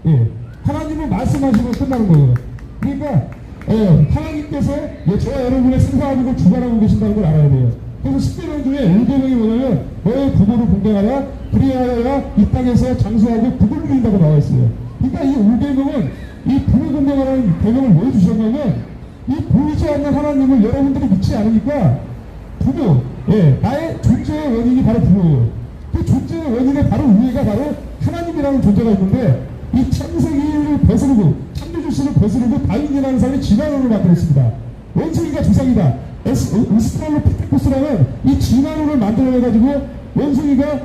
예. 하나님은 말씀하시고 끝나는 거예요. 그러니까 하나님께서 저와 여러분의 생사하고 주관하고 계신다는 걸 알아야 돼요. 그래서 10계명 중에 5계명이 뭐냐면 너의 부모를 공경하라. 그리하여야 이 땅에서 장수하고 복을 누린다고 나와 있어요. 그러니까 이 5계명은 이 부모 공경하라는 계명을 왜 주셨냐면 이 보이지 않는 하나님을 여러분들이 믿지 않으니까 부모, 나의 존재의 원인이 바로 부모예요. 그 존재의 원인의 바로 위에가 바로 하나님이라는 존재가 있는데 이 창세기를 거스르고 창조주신을 거스르고 다윈이라는 사람이 진화론을 만들었습니다. 원숭이가 조상이다. 오스트랄로피테쿠스라는 이 진화론을 만들어내가지고 원숭이가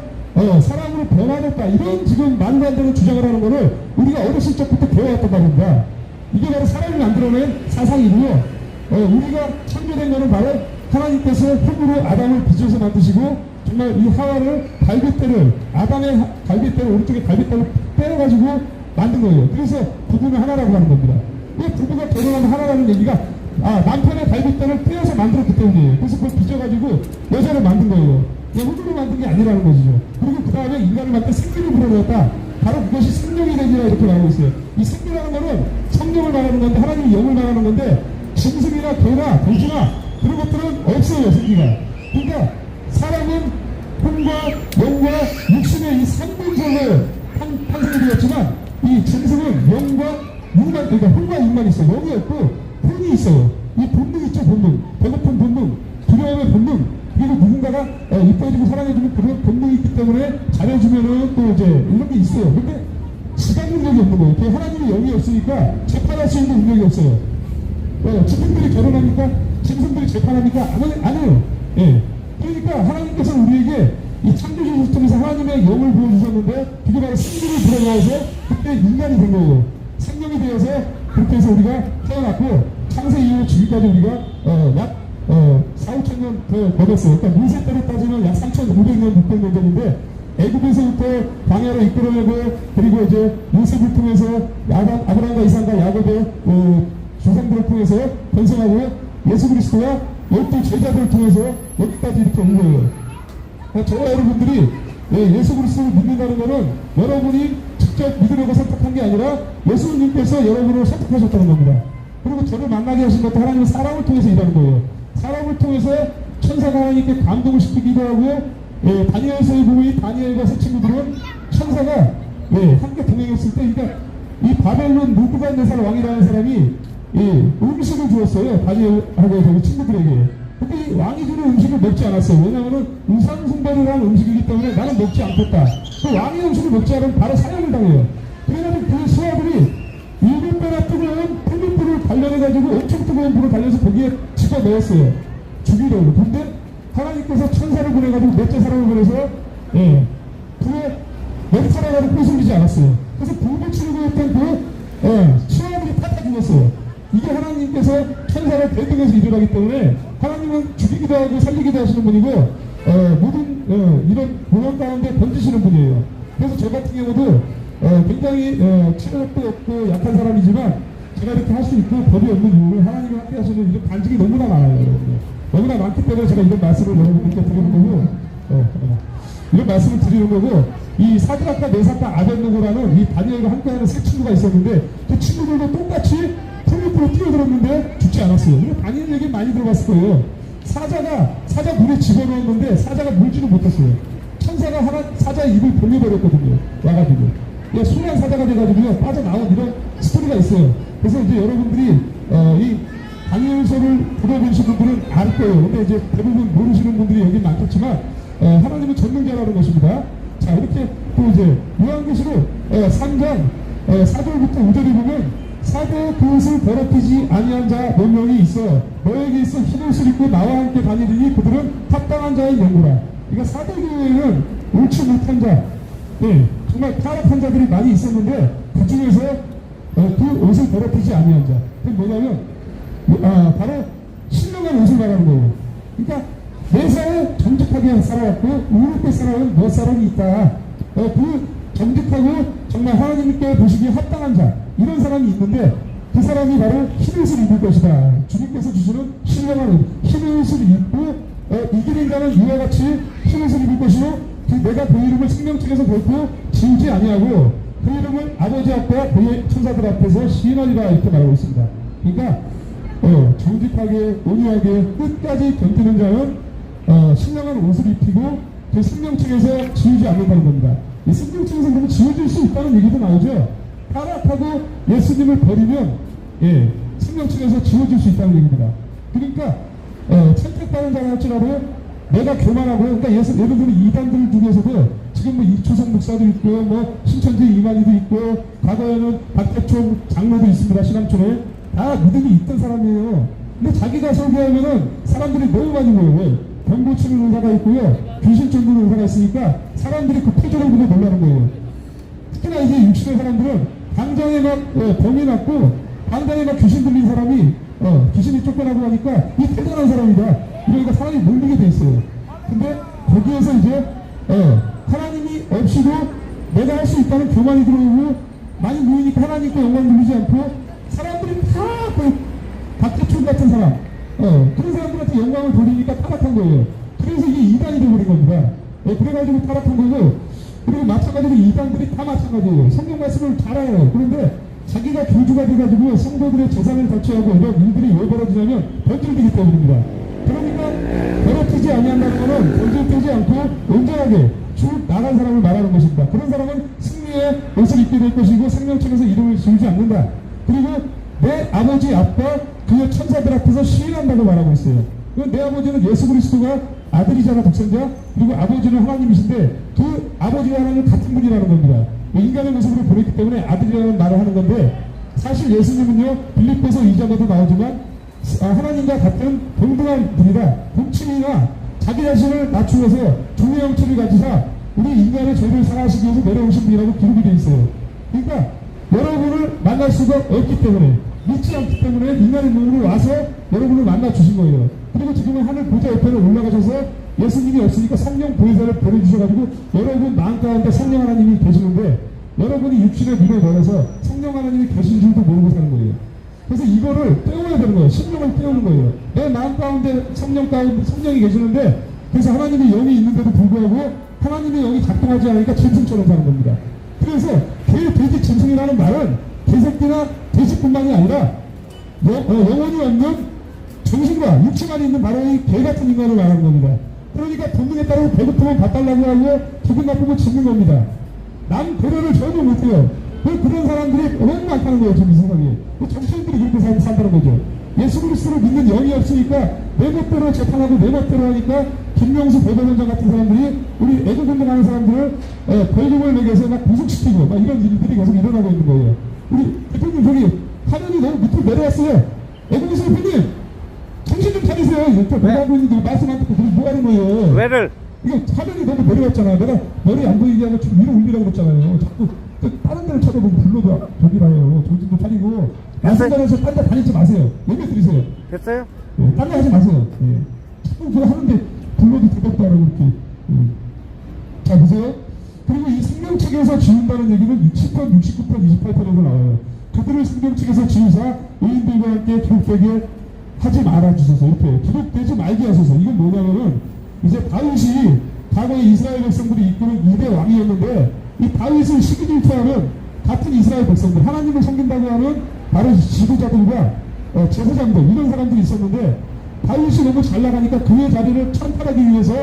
사람으로 변화됐다. 이런 지금 말도 안 되는 주장을 하는 거를 우리가 어렸을 적부터 배워왔단 말입니다. 이게 바로 사람이 만들어낸 사상이고요. 우리가 창조된 거는 바로 하나님께서 흙으로 아담을 빚어서 만드시고 정말 이 하와를 갈빗대를 아담의 갈빗대를 오른쪽에 갈빗대를 빼가지고 만든 거예요. 그래서 부부는 하나라고 하는 겁니다. 왜 부부가 결혼하면 하나라는 얘기가 남편의 갈빗대를 떼어서 만들었기 때문이에요. 그래서 그걸 빚어가지고 여자를 만든 거예요. 흙으로 만든 게 아니라는 것이죠. 그리고 그 다음에 인간을 만들 생기를 불어넣었다. 바로 그것이 생명이 되니라 이렇게 말하고 있어요. 이 생기라는 거는 성령을 말하는 건데 하나님의 영을 말하는 건데 짐승이나 개나 돼지나 그런 것들은 없어요. 생기가. 그러니까 사람은 혼과 영과 육신의 이 3분절로 탄생이 되었지만 이 짐승은 영과 육만, 그러니까 혼과 육만 있어요. 영이 없고 혼이 있어요. 이 본능 있죠. 본능. 배고픈 본능, 두려움의 본능, 그리고 누군가가 이뻐해주고 사랑해주는 그런 본능이 있기 때문에 잘해주면은 또 이제 이런 게 있어요. 근데 지각 능력이 없는 거예요. 그 하나님의 영이 없으니까 재판할 수 있는 능력이 없어요. 짐승들이 결혼하니까 짐승들이 재판하니까 안 해요. 예. 그러니까 하나님께서는 우리에게 이 창조주 시스템에서 하나님의 영을 보여주셨는데 그게 바로 생명을 불어넣어서 그때 인간이 된 거예요. 생명이 되어서 그렇게 해서 우리가 태어났고 창세 이후 지금까지 우리가 약 4,5,000년 더 걸렸어요. 그러니까 문세 때로 따지면 약 3,500년, 600년 전인데 애굽에서부터 광야로 이끌어내고 그리고 이제 요셉을 통해서 아브라함과 이삭과 야곱의 조상들을 통해서 번성하고 예수 그리스도와 12 제자들을 통해서 여기까지 이렇게 온 거예요. 저와 여러분들이 예수 그리스도를 믿는다는 것은 여러분이 직접 믿으려고 선택한 게 아니라 예수님께서 여러분을 선택하셨다는 겁니다. 그리고 저를 만나게 하신 것도 하나님은 사람을 통해서 일하는 거예요. 사람을 통해서 천사가 하나님께 감동을 시키기도 하고요. 다니엘서에 보면 이 다니엘과 세 친구들은 천사가 함께 동행했을 때, 그러니까 이 바벨론 느부갓네살 왕이라는 사람이 음식을 주었어요. 다니엘하고 저희 친구들에게. 근데 이 왕이 주는 음식을 먹지 않았어요. 왜냐하면 우상 숭배를 한 음식이기 때문에 나는 먹지 않겠다. 그 왕의 음식을 먹지 않으면 바로 사형을 당해요. 그래가지고 그 수하들이 7배나 뜨거운 풀불을 단련해가지고 엄청 뜨거운 불을 달려서 거기에 집어넣었어요. 죽이려고. 근데 하나님께서 천사를 보내가지고 몇째 사람을 보내서 불에 멘탈해가지고 꼬슬리지 않았어요. 그래서 불을 치르고 있던 그 수하들이 팍팍 죽었어요. 이게 하나님께서 천사를 대등해서 일을 하기 때문에 하나님은 죽이기도 하고 살리기도 하시는 분이고 모든 이런 공연 가운데 던지시는 분이에요. 그래서 저 같은 경우도 굉장히 체력도 없고 약한 사람이지만 제가 이렇게 할 수 있고 법이 없는 이유는 하나님이 함께 하시는 이런 반직이 너무나 많아요. 여러분들. 너무나 많기 때문에 제가 이런 말씀을 여러분들께 드리는 거고 이런 말씀을 드리는 거고, 이 사드락과 메삭과 아벳느고라는 이 다니엘과 함께하는 세 친구가 있었는데 그 친구들도 똑같이 풀잎으로 뛰어들었는데 죽지 않았어요. 근데 다니엘 얘기 많이 들어봤을 거예요. 사자 물에 집어넣었는데 사자가 물지를 못했어요. 천사가 사자의 입을 벌려버렸거든요. 와가지고 순한 사자가 돼가지고요 빠져나온 이런 스토리가 있어요. 그래서 이제 여러분들이 이 다니엘서를 들어보신 분들은 알 거예요. 근데 이제 대부분 모르시는 분들이 여기 많겠지만 하나님은 전능자라는 것입니다. 자, 이렇게 또 이제 요한계시록 3장 4절부터 5절에 보면 사대 그것을 더럽히지 아니한 자 몇 명이 있어 너에게 있어 흰 옷을 입고 나와 함께 다니리니 그들은 합당한 자의 연구라. 그러니까 사대 교회에는 옳지 못한 자, 정말 타락한 자들이 많이 있었는데 그 중에서 그 옷을 더럽히지 아니한 자, 그게 뭐냐면 바로 신령한 옷을 말하는 거예요. 그러니까 매사에 정직하게 살아왔고 의롭게 살아온 몇 사람이 있다. 그 정직하고 정말 하나님께 보시기에 합당한 자, 이런 사람이 있는데 그 사람이 바로 흰 옷을 입을 것이다. 주님께서 주시는 신령한 옷, 흰 옷을 입고 이기는 자는 이와 같이 흰 옷을 입을 것이요 내가 그 이름을 생명책에서 결코 지우지 아니하고 그 이름을 아버지 앞과 그의 천사들 앞에서 시인하리라, 이렇게 말하고 있습니다. 그러니까 정직하게 온유하게 끝까지 견디는 자는 신령한 옷을 입히고 그 생명책에서 지우지 않는다는 겁니다. 이 생명책에서 그러면 지워질 수 있다는 얘기도 나오죠. 타락하고 예수님을 버리면 생명책에서 지워질 수 있다는 얘기입니다. 그러니까 선택받은 자라 할지라도 내가 교만하고, 그러니까 여러분들이 이단들 중에서도 지금 뭐 이초성 목사도 있고 뭐 신천지 이만희도 있고 과거에는 박태총 장로도 있습니다. 신앙촌에 다 믿음이 있던 사람이에요. 근데 자기가 설교하면은 사람들이 너무 많이 모여요. 병 고치는 의사가 있고요, 귀신 쫓는 의사가 있으니까 사람들이 그 표정을 보고 놀라는 거예요. 특히나 이제 육신의 사람들은 당장에 막 병이 났고 당장에 막 귀신 들린 사람이 귀신이 쫓겨나고 하니까 이 대단한 사람이다, 이러니까 사람이 몰리게 돼 있어요. 근데 거기에서 이제 하나님이 없이도 내가 할 수 있다는 교만이 들어오고 많이 모이니까 하나님께 영광 돌리지 않고 사람들이 다 박태춘 같은 사람, 그런 사람들한테 영광을 돌리니까 타락한 거예요. 그래서 이게 이단이 되어버린 겁니다. 그래가지고 타락한 거고, 그리고 마찬가지로 이단들이 다 마찬가지예요. 성경 말씀을 잘 알아요. 그런데 자기가 교주가 돼가지고 성도들의 재산을 덮치하고 이런 일들이 왜 벌어지냐면 변질되기 때문입니다. 그러니까 더럽히지 아니한다는 것은 변질되지 않고 온전하게 쭉 나간 사람을 말하는 것입니다. 그런 사람은 승리의 옷을 입게 될 것이고 생명책에서 이름을 지우지 않는다. 그리고 내 아버지 아빠 그의 천사들 앞에서 시인한다고 말하고 있어요. 내 아버지는 예수 그리스도가 아들이잖아, 독생자. 그리고 아버지는 하나님이신데 그 아버지와 하나님은 같은 분이라는 겁니다. 인간의 모습으로 보냈기 때문에 아들이라는 말을 하는 건데, 사실 예수님은요 빌립보서 2장에도 나오지만 하나님과 같은 동등한 분이다. 동침이나 자기 자신을 낮추어서 종의 형체를 가지사 우리 인간의 죄를 사하시기 위해서 내려오신 분이라고 기록이 되어 있어요. 그러니까 여러분을 만날 수가 없기 때문에, 믿지 않기 때문에 인간의 몸으로 와서 여러분을 만나 주신 거예요. 그리고 지금은 하늘 보좌 옆에는 올라가셔서 예수님이 없으니까 성령 보혜사를 보내주셔가지고 여러분 마음 가운데 성령 하나님이 계시는데 여러분이 육신의 눈에 넣어서 성령 하나님이 계신 줄도 모르고 사는 거예요. 그래서 이거를 떼어야 되는 거예요. 심령을 떼우는 거예요. 내 마음 가운데 성령이 계시는데, 그래서 하나님의 영이 있는데도 불구하고 하나님의 영이 작동하지 않으니까 짐승처럼 사는 겁니다. 그래서 개, 돼지, 짐승이라는 말은 개새끼나 돼지뿐만이 아니라 영혼이 없는 정신과 육체 안에 있는 바로 이 개 같은 인간을 말하는 겁니다. 그러니까 본능에 따라 배고프면 밥 달라고 하고 기분 나쁘면 죽는 겁니다. 남 배려를 전혀 못해요. 그런 사람들이 너무 많다는 거예요, 지금 이 세상에. 정치인들이 그렇게 산다는 거죠. 예수 그리스도를 믿는 영이 없으니까 내 멋대로 재판하고 내 멋대로 하니까 김명수 대법원장 같은 사람들이 우리 애국운동하는 사람들을 벌금을 매겨서 막 구속시키고 막 이런 일들이 계속 일어나고 있는 거예요. 우리 대표님 저기 화면이 너무 밑으로 내려왔어요. 애국에서 대표님 정신 좀 차리세요. 이렇게 뭐하고 있는데 말씀 안 듣고 뭐 하는 거예요. 왜를? 이거 화면이 너무 내려왔잖아. 내가 머리 안 보이게 하고 좀 위로 올리라고 그랬잖아요. 자꾸 다른 데를 쳐다보고 불러도 저기라요. 정신도 차리고 말씀드려서 딴 데 다니지 마세요. 예배 드리세요. 됐어요? 예, 딴 데 하지 마세요. 예. 자꾸 그거 하는데 불러도 대답도 안 하고 이렇게. 자, 보세요. 그리고 이 생명책에서 지운다는 얘기는 10편, 69편, 28편에서 나와요. 그들을 생명책에서 지우사 의인들과 함께 기록되게 하지 말아주소서. 이렇게 기록되지 말게 하소서. 이건 뭐냐면은 이제 다윗이 과거에 이스라엘 백성들이 이끄는 2대 왕이었는데 이 다윗을 시기 질투하는 같은 이스라엘 백성들, 하나님을 섬긴다고 하는 바로 지도자들과 제사장들 이런 사람들이 있었는데 다윗이 너무 잘 나가니까 그의 자리를 찬탈하기 위해서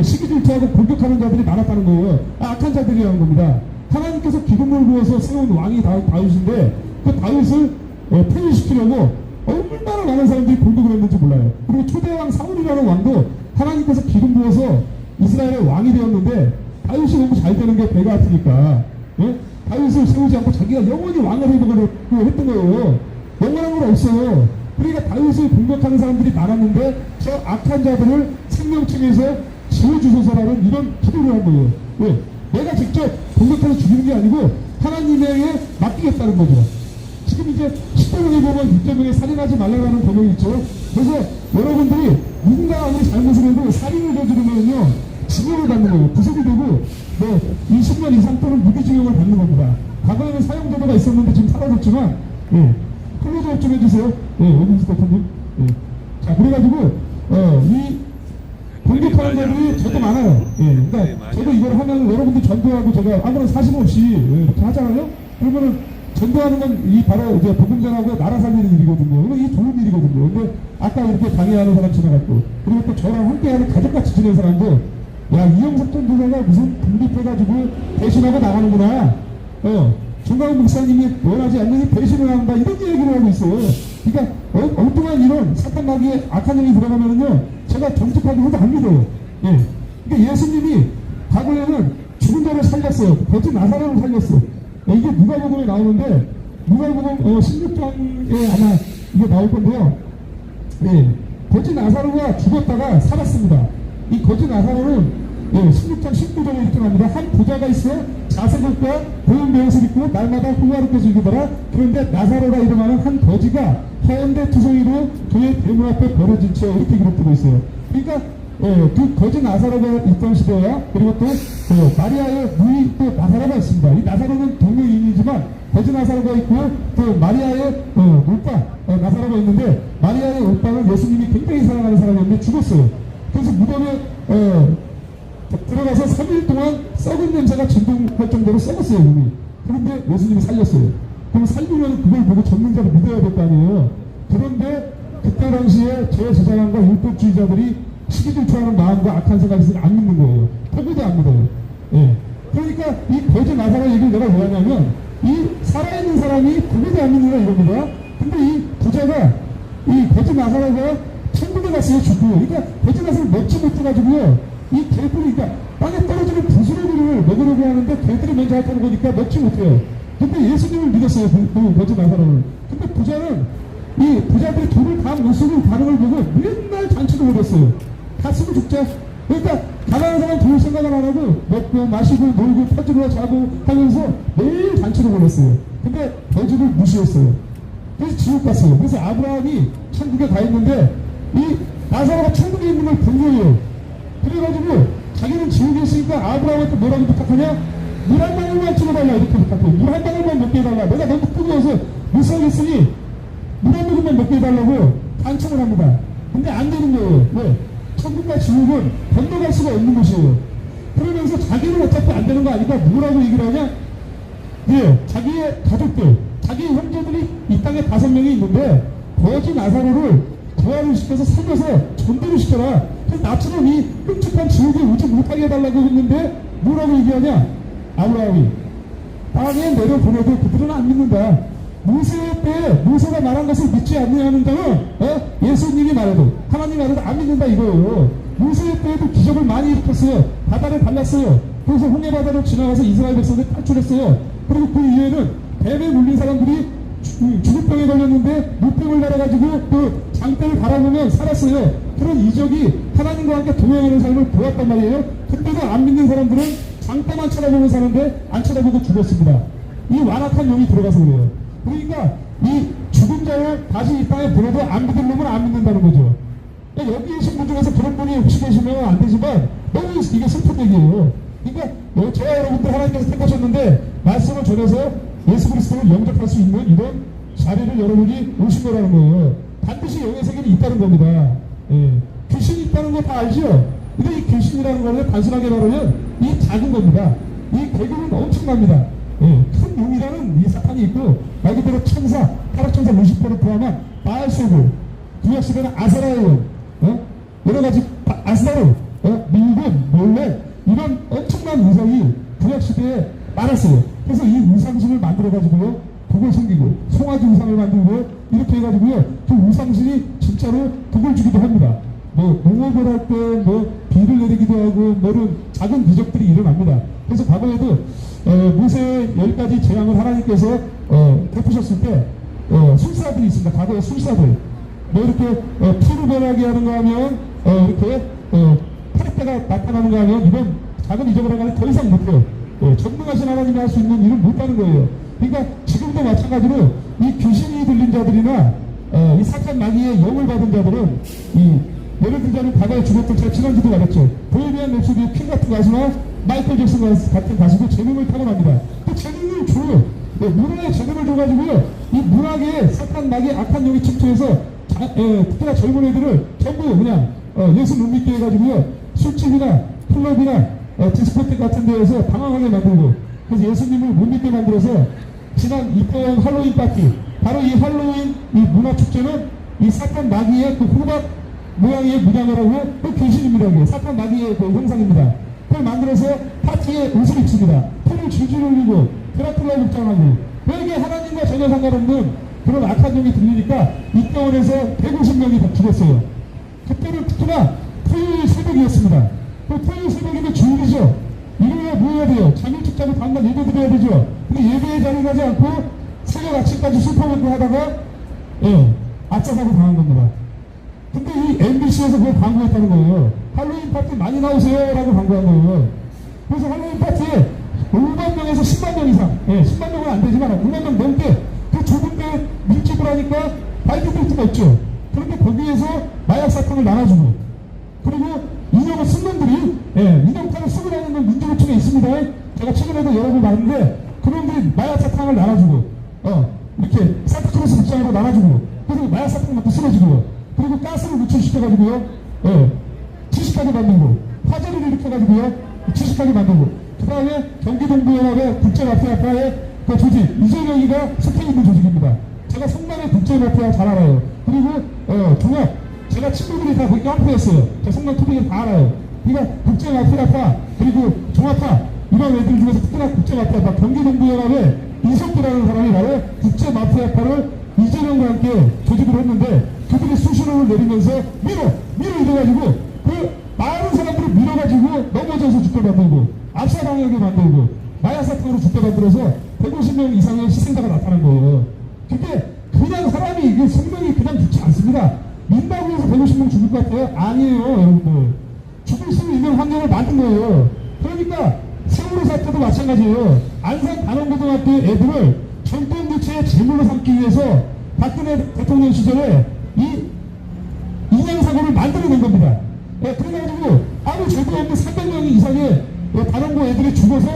시기 질투하고 공격하는 자들이 많았다는 거예요. 악한 자들이라는 겁니다. 하나님께서 기름을 부어서 세운 왕이 다윗인데 그 다윗을 폐위시키려고 얼마나 많은 사람들이 공격을 했는지 몰라요. 그리고 초대왕 사울이라는 왕도 하나님께서 기름 부어서 이스라엘의 왕이 되었는데 다윗이 너무 잘 되는 게 배가 아프니까 다윗을 세우지 않고 자기가 영원히 왕을 해보려고 했던 거예요. 영원한 건 없어요. 그러니까 다윗을 공격하는 사람들이 많았는데 저 악한 자들을 생명책에서 지워주소서라는 이런 기도를 한 거예요. 왜? 내가 직접 공격해서 죽이는 게 아니고 하나님에게 맡기겠다는 거죠. 지금 이제 10조명에 보면 6조명에 살인하지 말라는 법령이 있죠. 그래서 여러분들이 누군가 아무리 잘못을 해도 살인을 저지르면요 징역을 받는 거예요. 구속이 되고 20년 이상 또는 무기징역을 받는 겁니다. 과거에는 사형제도가 있었는데 지금 사라졌지만 클로즈업 좀 해주세요. 오민수 대표님. 자, 그래가지고 이 공격하는 자들이 저도 많아요. 그러니까 저도 이걸 하면 여러분들 전도하고 제가 아무런 사심 없이 이렇게 하잖아요. 그러면은 전도하는 건 이 바로 이제 복음전하고 나라 살리는 일이거든요. 이게 좋은 일이거든요. 근데 아까 이렇게 방해하는 사람 지나갔고, 그리고 또 저랑 함께하는 가족같이 지낸 사람도 야, 이영석 전도사가 무슨 독립해가지고 배신하고 나가는구나. 중간 목사님이 원하지 않는 배신을 한다 이런 얘기를 하고 있어요. 그러니까 엉뚱한 이런 사탄 마귀의 악한 영이 들어가면은요 제가 정직하게 해도 안 믿어요. 그러니까 예수님이 과거에는 죽은 자를 살렸어요. 거짓 나사로를 살렸어. 이게 누가복음에 나오는데 누가복음 16장에 아마 이게 나올 건데요. 거짓 나사로가 죽었다가 살았습니다. 이 거짓 나사로는 16장 19절에 이렇게 나옵니다. 한 부자가 있어 자색옷과 고운 배옷을 입고 날마다 후가롭게 즐기더라. 그런데 나사로라 이름하는 한 거지가 해운대 투성이로 그의 대문 앞에 버려진 채 이렇게 기록되고 있어요. 그러니까 그 거짓 나사로가 있던 시대야. 그리고 또 마리아의 누이 또 나사로가 있습니다. 이 나사로는 동명이인이지만 거짓 나사로가 있고 또 마리아의 오빠 나사로가 있는데 마리아의 오빠는 예수님이 굉장히 사랑하는 사람이었는데 죽었어요. 그래서 무덤에 들어가서 3일 동안 썩은 냄새가 진동할 정도로 썩었어요, 이미. 그런데 예수님이 살렸어요. 그럼 살리면 그걸 보고 전능자를 믿어야 될 거 아니에요. 그런데 그때 당시에 제사장과 율법주의자들이 시기질투하는 마음과 악한 생각이 있으니 안 믿는 거예요. 포기도 안 믿어요. 그러니까 이 거짓 나사로 얘기를 내가 왜 하냐면 이 살아있는 사람이 포기도 안 믿는다 이겁니다. 근데 이 부자가 이 거짓 나사로가 천국에 갔어요, 죽고. 그러니까 거짓 나사로 먹지 못해가지고요. 이 개들이, 그러니까 땅에 떨어지는 부스러기를 먹으려고 하는데 개들이 먼저 핥아는 거니까 먹지 못해요. 근데 예수님을 믿었어요, 그 거짓 나사로를. 근데 부자는, 이 부자들이 돈을 다 못 쓰고 반응을 보고 맨날 잔치를 벌였어요. 다 쓰고 죽자. 그러니까 가난한 사람 좋을 생각을 안 하고 먹고 마시고 놀고 퍼지고 자고 하면서 매일 잔치를 벌였어요. 근데 거짓을 무시했어요. 그래서 지옥 갔어요. 그래서 아브라함이 천국에 가 있는데 이 나사로가 천국에 있는 걸 본 거예요. 그래가지고 자기는 지옥에 있으니까 아브라함한테 뭐라고 부탁하냐? 물 한 방울만 찍어달라 이렇게 부탁해요. 물 한 방울만 먹게 해달라. 내가 너무 뜨거워서 못 살겠으니 물 한 모금만 먹게 해달라고 간청을 합니다. 근데 안 되는 거예요. 왜? 천국과 지옥은 건너갈 수가 없는 곳이에요. 그러면서 자기는 어차피 안 되는 거 아니까 누구라고 얘기를 하냐? 예, 자기의 가족들, 자기의 형제들이 이 땅에 5명이 있는데 거지 나사로를 부활을 시켜서 살려서 전도를 시켜라. 그래서 나처럼 이 끔찍한 지옥에 오지 못하게 해달라고 했는데 뭐라고 얘기하냐? 아브라함이 땅에 내려보내도 그들은 안 믿는다. 모세 때 모세가 말한 것을 믿지 않느냐는 자는 예수님이 말해도 하나님이 말해도 안 믿는다 이거예요. 모세 때에도 기적을 많이 일으켰어요. 바다를 갈랐어요. 그래서 홍해 바다를 지나가서 이스라엘 백성들이 탈출했어요. 그리고 그 이후에는 뱀에 물린 사람들이 죽을병에 걸렸는데 무병을 달아가지고 그 장대를 바라보면 살았어요. 그런 이적이 하나님과 함께 동행하는 삶을 보았단 말이에요. 근데도 안 믿는 사람들은 장대만 쳐다보면 사는데 안 쳐다보고 죽었습니다. 이 완악한 영이 들어가서 그래요. 그러니까 이 죽은 자를 다시 이 땅에 보내도 안 믿는 놈은 안 믿는다는 거죠. 여기 계신 분 중에서 그런 분이 혹시 계시면 안 되지만 너무 이게 슬픈 얘기예요. 그러니까 저와 여러분들 하나님께서 택하셨는데 말씀을 전해서 예수 그리스도를 영접할 수 있는 이런 자리를 여러분이 오신 거라는 거예요. 반드시 영의 세계는 있다는 겁니다. 예. 귀신이 있다는 거 다 알죠? 근데 이 귀신이라는 거를 단순하게 말하면 이 작은 겁니다. 이 계급은 엄청납니다. 예. 큰 용이라는 이 사탄이 있고 말 그대로 천사, 타락천사 루시퍼를 포함한 바알세불, 구약시대는 아사라의 영, 여러 가지 아스나르, 밀금, 몰렉 이런 엄청난 우상이 구약시대에 많았어요. 그래서 이 우상신을 만들어가지고요, 복을 섬기고, 송아지 우상을 만들고, 이렇게 해가지고요, 그 우상신이 진짜로 복을 주기도 합니다. 농업을 할 때, 비를 내리기도 하고, 이런 작은 기적들이 일어납니다. 그래서 과거에도, 모세의 10가지 재앙을 하나님께서, 베푸셨을 때, 술사들이 있습니다. 과거에 술사들. 이렇게, 피를 변하게 하는 거 하면, 이렇게, 파리떼가 나타나는 거 하면, 이런 작은 이적을 하면 더 이상 못해요. 전능하신 하나님이 할 수 있는 일을 못하는 거예요. 그러니까 지금도 마찬가지로 이 귀신이 들린 자들이나 이 사탄 마귀의 영을 받은 자들은 예를 들자면 과거에 죽었던 제가 지난주도 말했죠. 보헤미안 랩소디의 퀸 같은 가수나 마이클 잭슨 같은 가수도 재능을 타고납니다. 그 재능을 줘요. 문화에 재능을 줘가지고요, 이 문학에 사탄 마귀의 악한 영이 침투해서 특히나 젊은 애들을 전부 그냥 예수 못 믿게 해가지고요, 술집이나 클럽이나 디스코텍 같은 데에서 당황하게 만들고, 그래서 예수님을 못 믿게 만들어서 지난 이번 할로윈 파티, 바로 이 할로윈 이 문화 축제는 이 사탄 마귀의 그 호박 모양의 문양을 하고 그 귀신입니다. 이게 사탄 마귀의 그 형상입니다. 그걸 만들어서 파티에 옷을 입습니다. 털을 줄줄 흘리고 드라큘라 복장하고, 왜게 하나님과 전혀 상관없는 그런 악한 영이 들리니까 이태원에서 150명이 죽었어요. 그때는 특히나 토요일 새벽이었습니다. 그 토요일 새벽이면 주일이죠. 일요일에 뭐 해야 돼요? 잠 일찍 자고 다음날 예배 드려야 되죠. 근데 예배에 자리 가지 않고 새벽 아침까지 술퍼먹고 하다가 아차 사고 당한 겁니다. 근데 이 MBC에서 그걸 광고했다는 거예요. 할로윈 파티 많이 나오세요 라고 광고한 거예요. 그래서 할로윈 파티에 5만 명에서 10만 명 이상, 10만 명은 안 되지만 5만 명 넘게 그 좁은 데 밀집을 하니까 바이크들 수가 없죠. 그런데 거기에서 마약 사탕을 나눠주고, 그리고 인형을 쓴 놈들이, 인형탄을 쓰고 다니는 민주노총에 있습니다. 제가 최근에도 여러 번 봤는데, 그놈들이 마약 사탕을 나눠주고, 이렇게 산타크로스 입장으로 나눠주고, 그리고 마약 사탕 먹고 쓰러지고요. 그리고 가스를 누출시켜가지고요, 지식하게 만들고, 화재를 일으켜가지고요, 지식하게 만들고, 그 다음에 경기동부연합의 국제마피아파의 그 조직, 이재명이가 속해 있는 조직입니다. 제가 성남의 국제마피아 잘 알아요. 그리고, 종합, 제가 친구들이 다 거기 깡패였어요. 저 성남 투비를 다 알아요. 그러니까 국제마피아파, 그리고 종합파, 이런 애들 중에서 특히나 국제마피아파, 경기동부연합의 이석기라는 사람이 바로 국제마피아파를 이재명과 함께 조직을 했는데, 그들이 수신호를 내리면서 밀어 이래가지고 그 많은 사람들을 밀어가지고 넘어져서 죽게 만들고, 압사당하게 만들고, 마약사탕으로 죽게 만들어서 150명 이상의 희생자가 나타난 거예요. 근데 그냥 사람이 이게 생명이 그냥 죽지 않습니다. 민다고 해서 150명 죽을 것 같아요? 아니에요, 여러분들. 죽을 수 있는 환경을 만든 거예요. 그러니까 세월호 사태도 마찬가지예요. 안산 단원고등학교 애들을 전통교체의 제물로 삼기 위해서 박근혜 대통령 시절에 이 인양사고를 만들어낸 겁니다. 그래가지고 아무 죄도 없는 300명 이상의 단원고 애들이 죽어서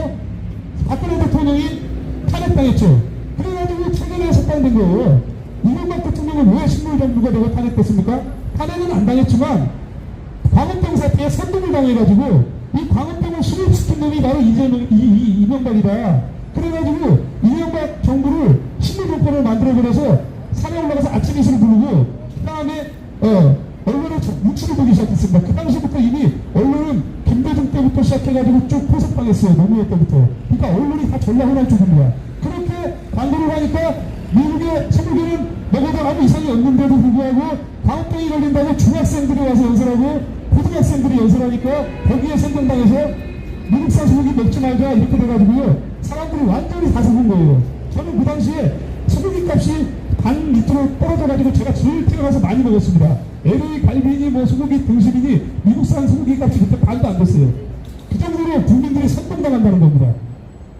박근혜 대통령이 탄핵당했죠. 그래가지고 최근에 석방된 거예요. 이명박 대통령은 왜 식물정부가 되고 탄핵됐습니까? 탄핵은 안 당했지만 광우병 사태에 선동을 당해가지고 이 광우병을 수립시킨 놈이 바로 이명박이다. 그래가지고 이명박 정부를 식물정권을 만들어버려서 산에 올라가서 아침 이슬을 부르고 그 다음에 언론에 유출을 보기 시작했습니다. 그 당시부터 이미 언론은 김대중 때부터 시작해가지고 쭉 포섭당했어요. 노무현 때부터. 그러니까 언론이 다 전략을 쪽입니다. 그렇게 광고를 하니까 미국의 소고기는 먹어도 아무 이상이 없는데도 불구하고 광우병이 걸린다고 중학생들이 와서 연설하고 고등학생들이 연설하니까 거기에 선동당해서 미국산 소고기 먹지 말자 이렇게 돼가지고요. 사람들이 완전히 다 속은 거예요. 저는 그 당시에 소고기 값이 반 밑으로 떨어져가지고 제가 제일 태어나서 많이 먹었습니다. LA 갈비니 뭐 소고기 등심이니 미국산 소고기 값이 그때 반도 안 됐어요. 그 정도로 국민들이 선동당한다는 겁니다.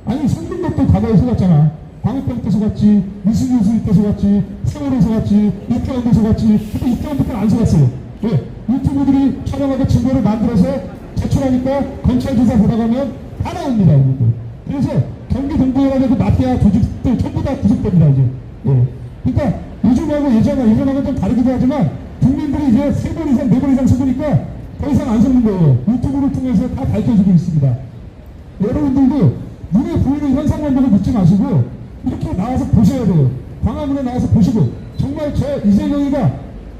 아니 선동것도 과거에 속았잖아. 광우병 때 속았지, 미스뉴스 때 속았지, 세월호 속았지, 이태원 때 속았지. 근데 이태원부터는 안 속았어요. 왜? 유튜브들이 촬영하고 증거를 만들어서 제출하니까 검찰 조사 보다 가면 다 나옵니다. 이분들. 그래서 경기 동부연합의 마피아 조직들 전부 다 구속됩니다. 이제. 예. 그러니까 요즘하고 예전하고 좀 다르기도 하지만 국민들이 이제 3번 이상, 4번 이상 속으니까 더 이상 안 속는 거예요. 유튜브를 통해서 다 밝혀지고 있습니다. 여러분들도 눈에 보이는 현상만 보고 믿지 마시고 이렇게 나와서 보셔야 돼요. 광화문에 나와서 보시고 정말 저 이재명이가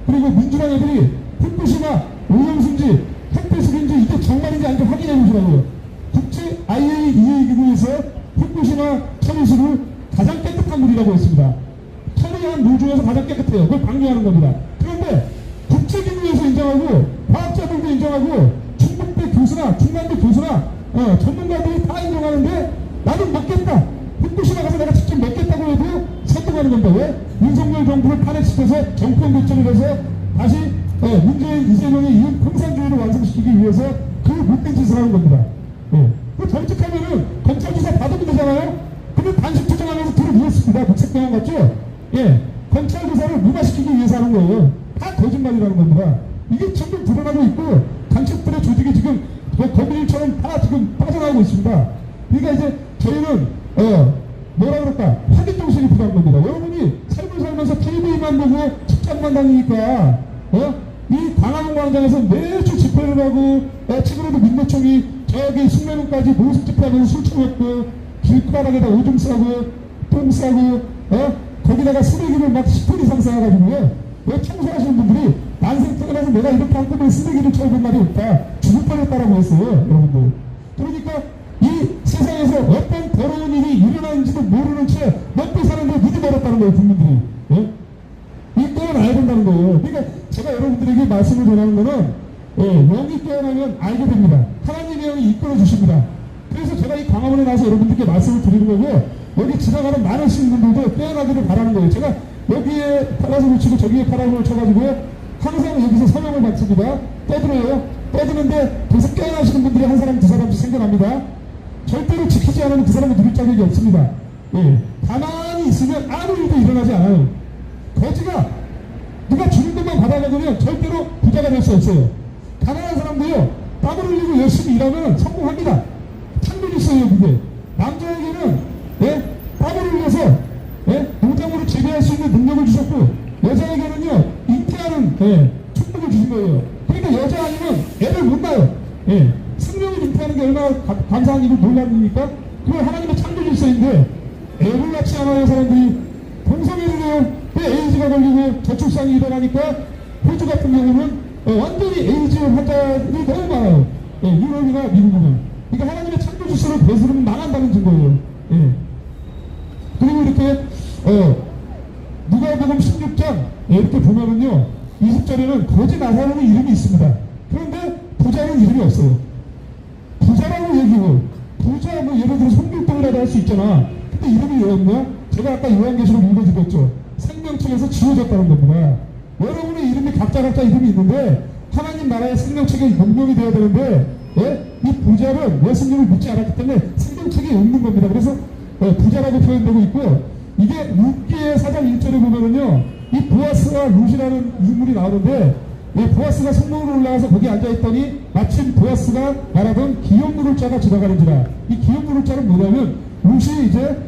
그리고 민주당 애들이 후쿠시마 오염수인지 핵폐수인지 이게 정말인지 아닌지 확인해 보시라고요. 국제 IAEA 기구에서 후쿠시마 처리수를 가장 깨끗한 물이라고 했습니다. 처리한 물 중에서 가장 깨끗해요. 그걸 강조하는 겁니다. 그런데 국제기구에서 인정하고 과학자들도 인정하고 중국대 교수나 중간대 교수나 전문가들이 다 인정하는데 나는 먹겠다. 후쿠시마 가서 내가 직접 먹겠다고 해도 선동하는 겁니다. 왜? 윤석열 정부를 탄핵시켜서 정권 교체를 해서 다시 문재인 이재명의 이은 공산주의를 완성시키기 위해서 그 못된 짓을 하는 겁니다. 그 정직하면은 검찰 조사 받으면 되잖아요. 근데 단식 투쟁하면서 뒤로 누웠습니다. 녹색병원 같죠? 검찰 조사를 무마시키기 위해서 하는 거예요. 다 거짓말이라는 겁니다. 이게 전부 드러나고 있고 간첩들의 조직이 지금 거미줄처럼 다 지금 빠져나오고 있습니다. 그러니까 이제 저희는 뭐라 그럴까 확인 정신이 필요한 겁니다. 여러분이 삶을 살면서 TV만 보고 직장만 다니니까 이 광화문 광장에서 매주 집회를 하고 최근에도 민노총이 저기 숙면원까지 모습 집회하면서 술 처먹고 길가락에다 오줌 싸고 똥 싸고 거기다가 쓰레기를 막 10톤 이상 쌓아가지고요. 왜 청소하시는 분들이 난생 태어나서 내가 이렇게 한 꿈에 쓰레기를 쳐본 날이 없다. 죽을 뻔했다라고 했어요. 여러분들. 그러니까 이 세상에서 어떤 더러운 일이 일어나는지도 모르는 채 먹고 사는데 눈이 멀었다는 거예요. 국민들이. 이 깨어나야 된다는 거예요. 그러니까 제가 여러분들에게 말씀을 전하는 거는 영이 깨어나면 알게 됩니다. 하나님의 영이 이끌어 주십니다. 그래서 제가 이 광화문에 나와서 여러분들께 말씀을 드리는 거고 여기 지나가는 많은 시민분들도 깨어나기를 바라는 거예요. 제가 여기에 파라솔을 치고 저기에 파라솔을 쳐가지고 항상 여기서 서명을 받습니다. 떠들어요. 떠드는데 계속 깨어나시는 분들이 한 사람 두 사람씩 생겨납니다. 절대로 지키지 않으면 그 사람은 누릴 자격이 없습니다. 가만히 있으면 아무 일도 일어나지 않아요. 거지가 누가 주는 것만 받아먹으면 절대로 부자가 될 수 없어요. 가난한 사람도요 땀을 흘리고 열심히 일하면 성공합니다. 창문이 있어요. 그게 남자에게는 땀을 흘려서 농작물을 재배할 수 있는 능력을 주셨고 여자에게는요 잉태하는 축복을 주신 거예요. 그러니까 여자 아니면 애를 못 낳아요. 생명을 잉태하는 게 얼마나 감사한 일을 놀랍니까? 그걸 하나님의 창조 질서인데 애를 낳지 않아요. 사람들이 동성애를 해요. 에이즈가 걸리고 저출산이 일어나니까 호주 같은 경우는 완전히 에이즈 환자들이 너무 많아요. 유럽이나 미국은. 그러니까 하나님의 창조 질서를 배수르면 망한다는 증거예요. 그리고 이렇게 누가복음 16장 이렇게 보면은요 20절에는 거지 나사로는 이름이 있습니다. 그런데 부자는 이름이 없어요. 부자라고 얘기해요. 부자 뭐 예를 들어 송길동이라도 할 수 있잖아. 근데 이름이 왜 없냐? 제가 아까 요한계시록 읽어드렸죠. 생명책에서 지워졌다는 겁니다. 여러분의 이름이 각자 이름이 있는데 하나님 나라의 생명책에 명명이 되어야 되는데 이 부자는 예수님을 믿지 않았기 때문에 생명책에 없는 겁니다. 그래서 부자라고 표현되고 있고 이게 룻기의 4장 1절에 보면은요 이 보아스와 룻이라는 인물이 나오는데 보아스가 성문으로 올라가서 거기 앉아있더니 마침 보아스가 말하던 기업 누를 자가 지나가는지라. 이 기업 누를 자는 뭐냐면 룻이 이제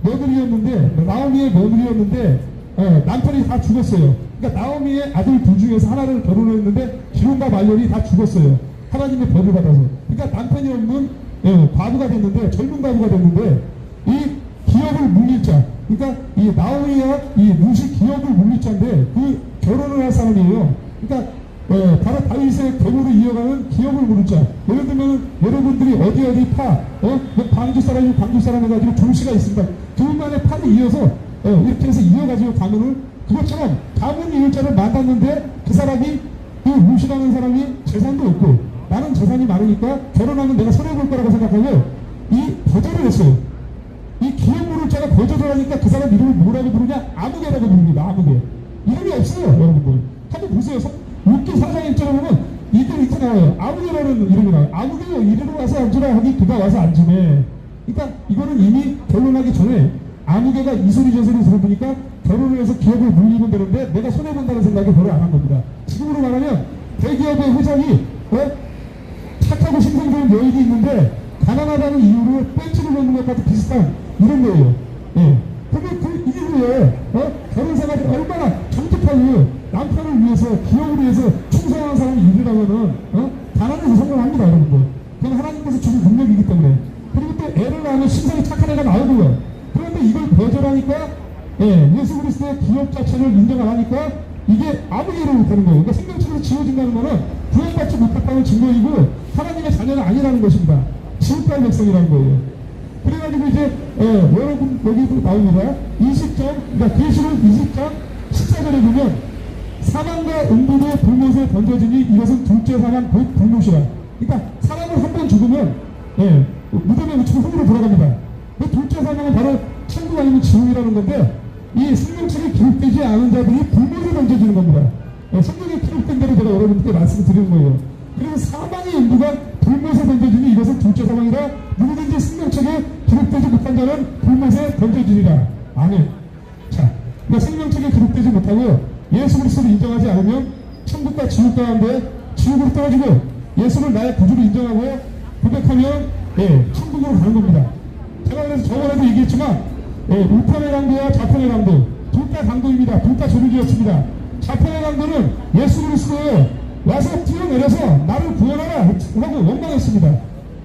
며느리였는데 나오미의 며느리였는데 남편이 다 죽었어요. 그러니까 나오미의 아들 둘 중에서 하나를 결혼했는데 기혼과 말년이 다 죽었어요. 하나님의 벌을 받아서. 그러니까 남편이 없는 과부가 됐는데, 젊은 과부가 됐는데, 이 기업을 물릴 자, 그러니까 이 나오미와 이 룻이 기업을 물릴 자인데 그 결혼을 할 사람이에요. 그러니까 바로 다윗의 계보를 이어가는 기업을 물을 자. 예를 들면 여러분들이 어디 뭐 광주 사람이면 광주 사람 해가지고 종씨가 있습니다. 그분만의 팔을 이어서 이렇게 해서 이어가지고 가문을, 그것처럼 가문 이을 자를 만났는데 그 사람이, 그 룻이라는 사람이 재산도 없고 나는 재산이 많으니까 결혼하면 내가 손해볼 거라고 생각하고 이 거절을 했어요. 이 기업 물을 자가 거절을 하니까 그 사람 이름을 뭐라고 부르냐? 아무개라고 부릅니다. 아무개. 이름이 없어요, 여러분들. 한번 보세요. 룻기 4장 1절에 보면 이렇게 나와요. 아무개라는 이름이 나와요. 아무개요, 이리로 와서 앉으라 하기 그가 와서 앉으네. 그러니까 이거는 이미 결혼하기 전에 아무개가 이 소리 저 소리 들어보니까 결혼을 해서 기업을 물리면 되는데 내가 손해본다는 생각에 결혼 안 한 겁니다. 지금으로 말하면 대기업의 회장이 착하고 신성 좋은 여인이 있는데 가난하다는 이유로 벤츠를 놓는 것과 비슷한 이런 거예요. 예. 그러면 그 이후에 결혼 생활이 얼마나 정직하고 남편을 위해서, 기업을 위해서 충성하는 사람이 일이라면은 가난해서 성공합니다, 여러분들. 그건 하나님께서 주신 능력이기 때문에. 그리고 또 애를 낳으면 신성이 착한 애가 나오고요. 그런데 이걸 거절하니까 예수 그리스도의 기업 자체를 인정 안 하니까 이게 아무 일을 못하는 거예요. 그러니까 생명체에서 지워진다는 것은 구원받지 못했다는 증거이고 하나님의 자녀는 아니라는 것입니다. 지옥갈 백성이라는 거예요. 그래가지고 이제 여러분 여기도 나옵니다. 20장, 그러니까 계시록 20장 14절에 보면 사망과 음부도 불못에 던져지니 이것은 둘째 사망 곧 불못이라. 그러니까 사람을 한 번 죽으면 무덤에 묻히고 흙으로 돌아갑니다. 그 둘째 사망은 바로 천국 아니면 지옥이라는 건데 이 생명책에 기록되지 않은 자들이 불못에 던져지는 겁니다. 성경에 기록된 대로 제가 여러분께 말씀을 드리는 거예요. 그래서 사망의 연구가 불못에 던져지니 이것은 둘째 사망이라. 누구든지 생명책에 기록되지 못한 자는 불못에 던져지리라. 아멘. 자, 그러니까 생명책에 기록되지 못하고 예수 그리스도를 인정하지 않으면 천국과 지옥 가운데 지옥으로 떨어지고, 예수를 나의 구주로 인정하고 고백하면 천국으로 가는 겁니다. 제가 그래서 저번에도 얘기했지만 우편의 강도와 좌편의 강도 둘 다 강도입니다. 둘 다 조류지였습니다. 좌편의 강도는 예수 그리스도에 와서 뛰어내려서 나를 구원하라 하고 원망했습니다.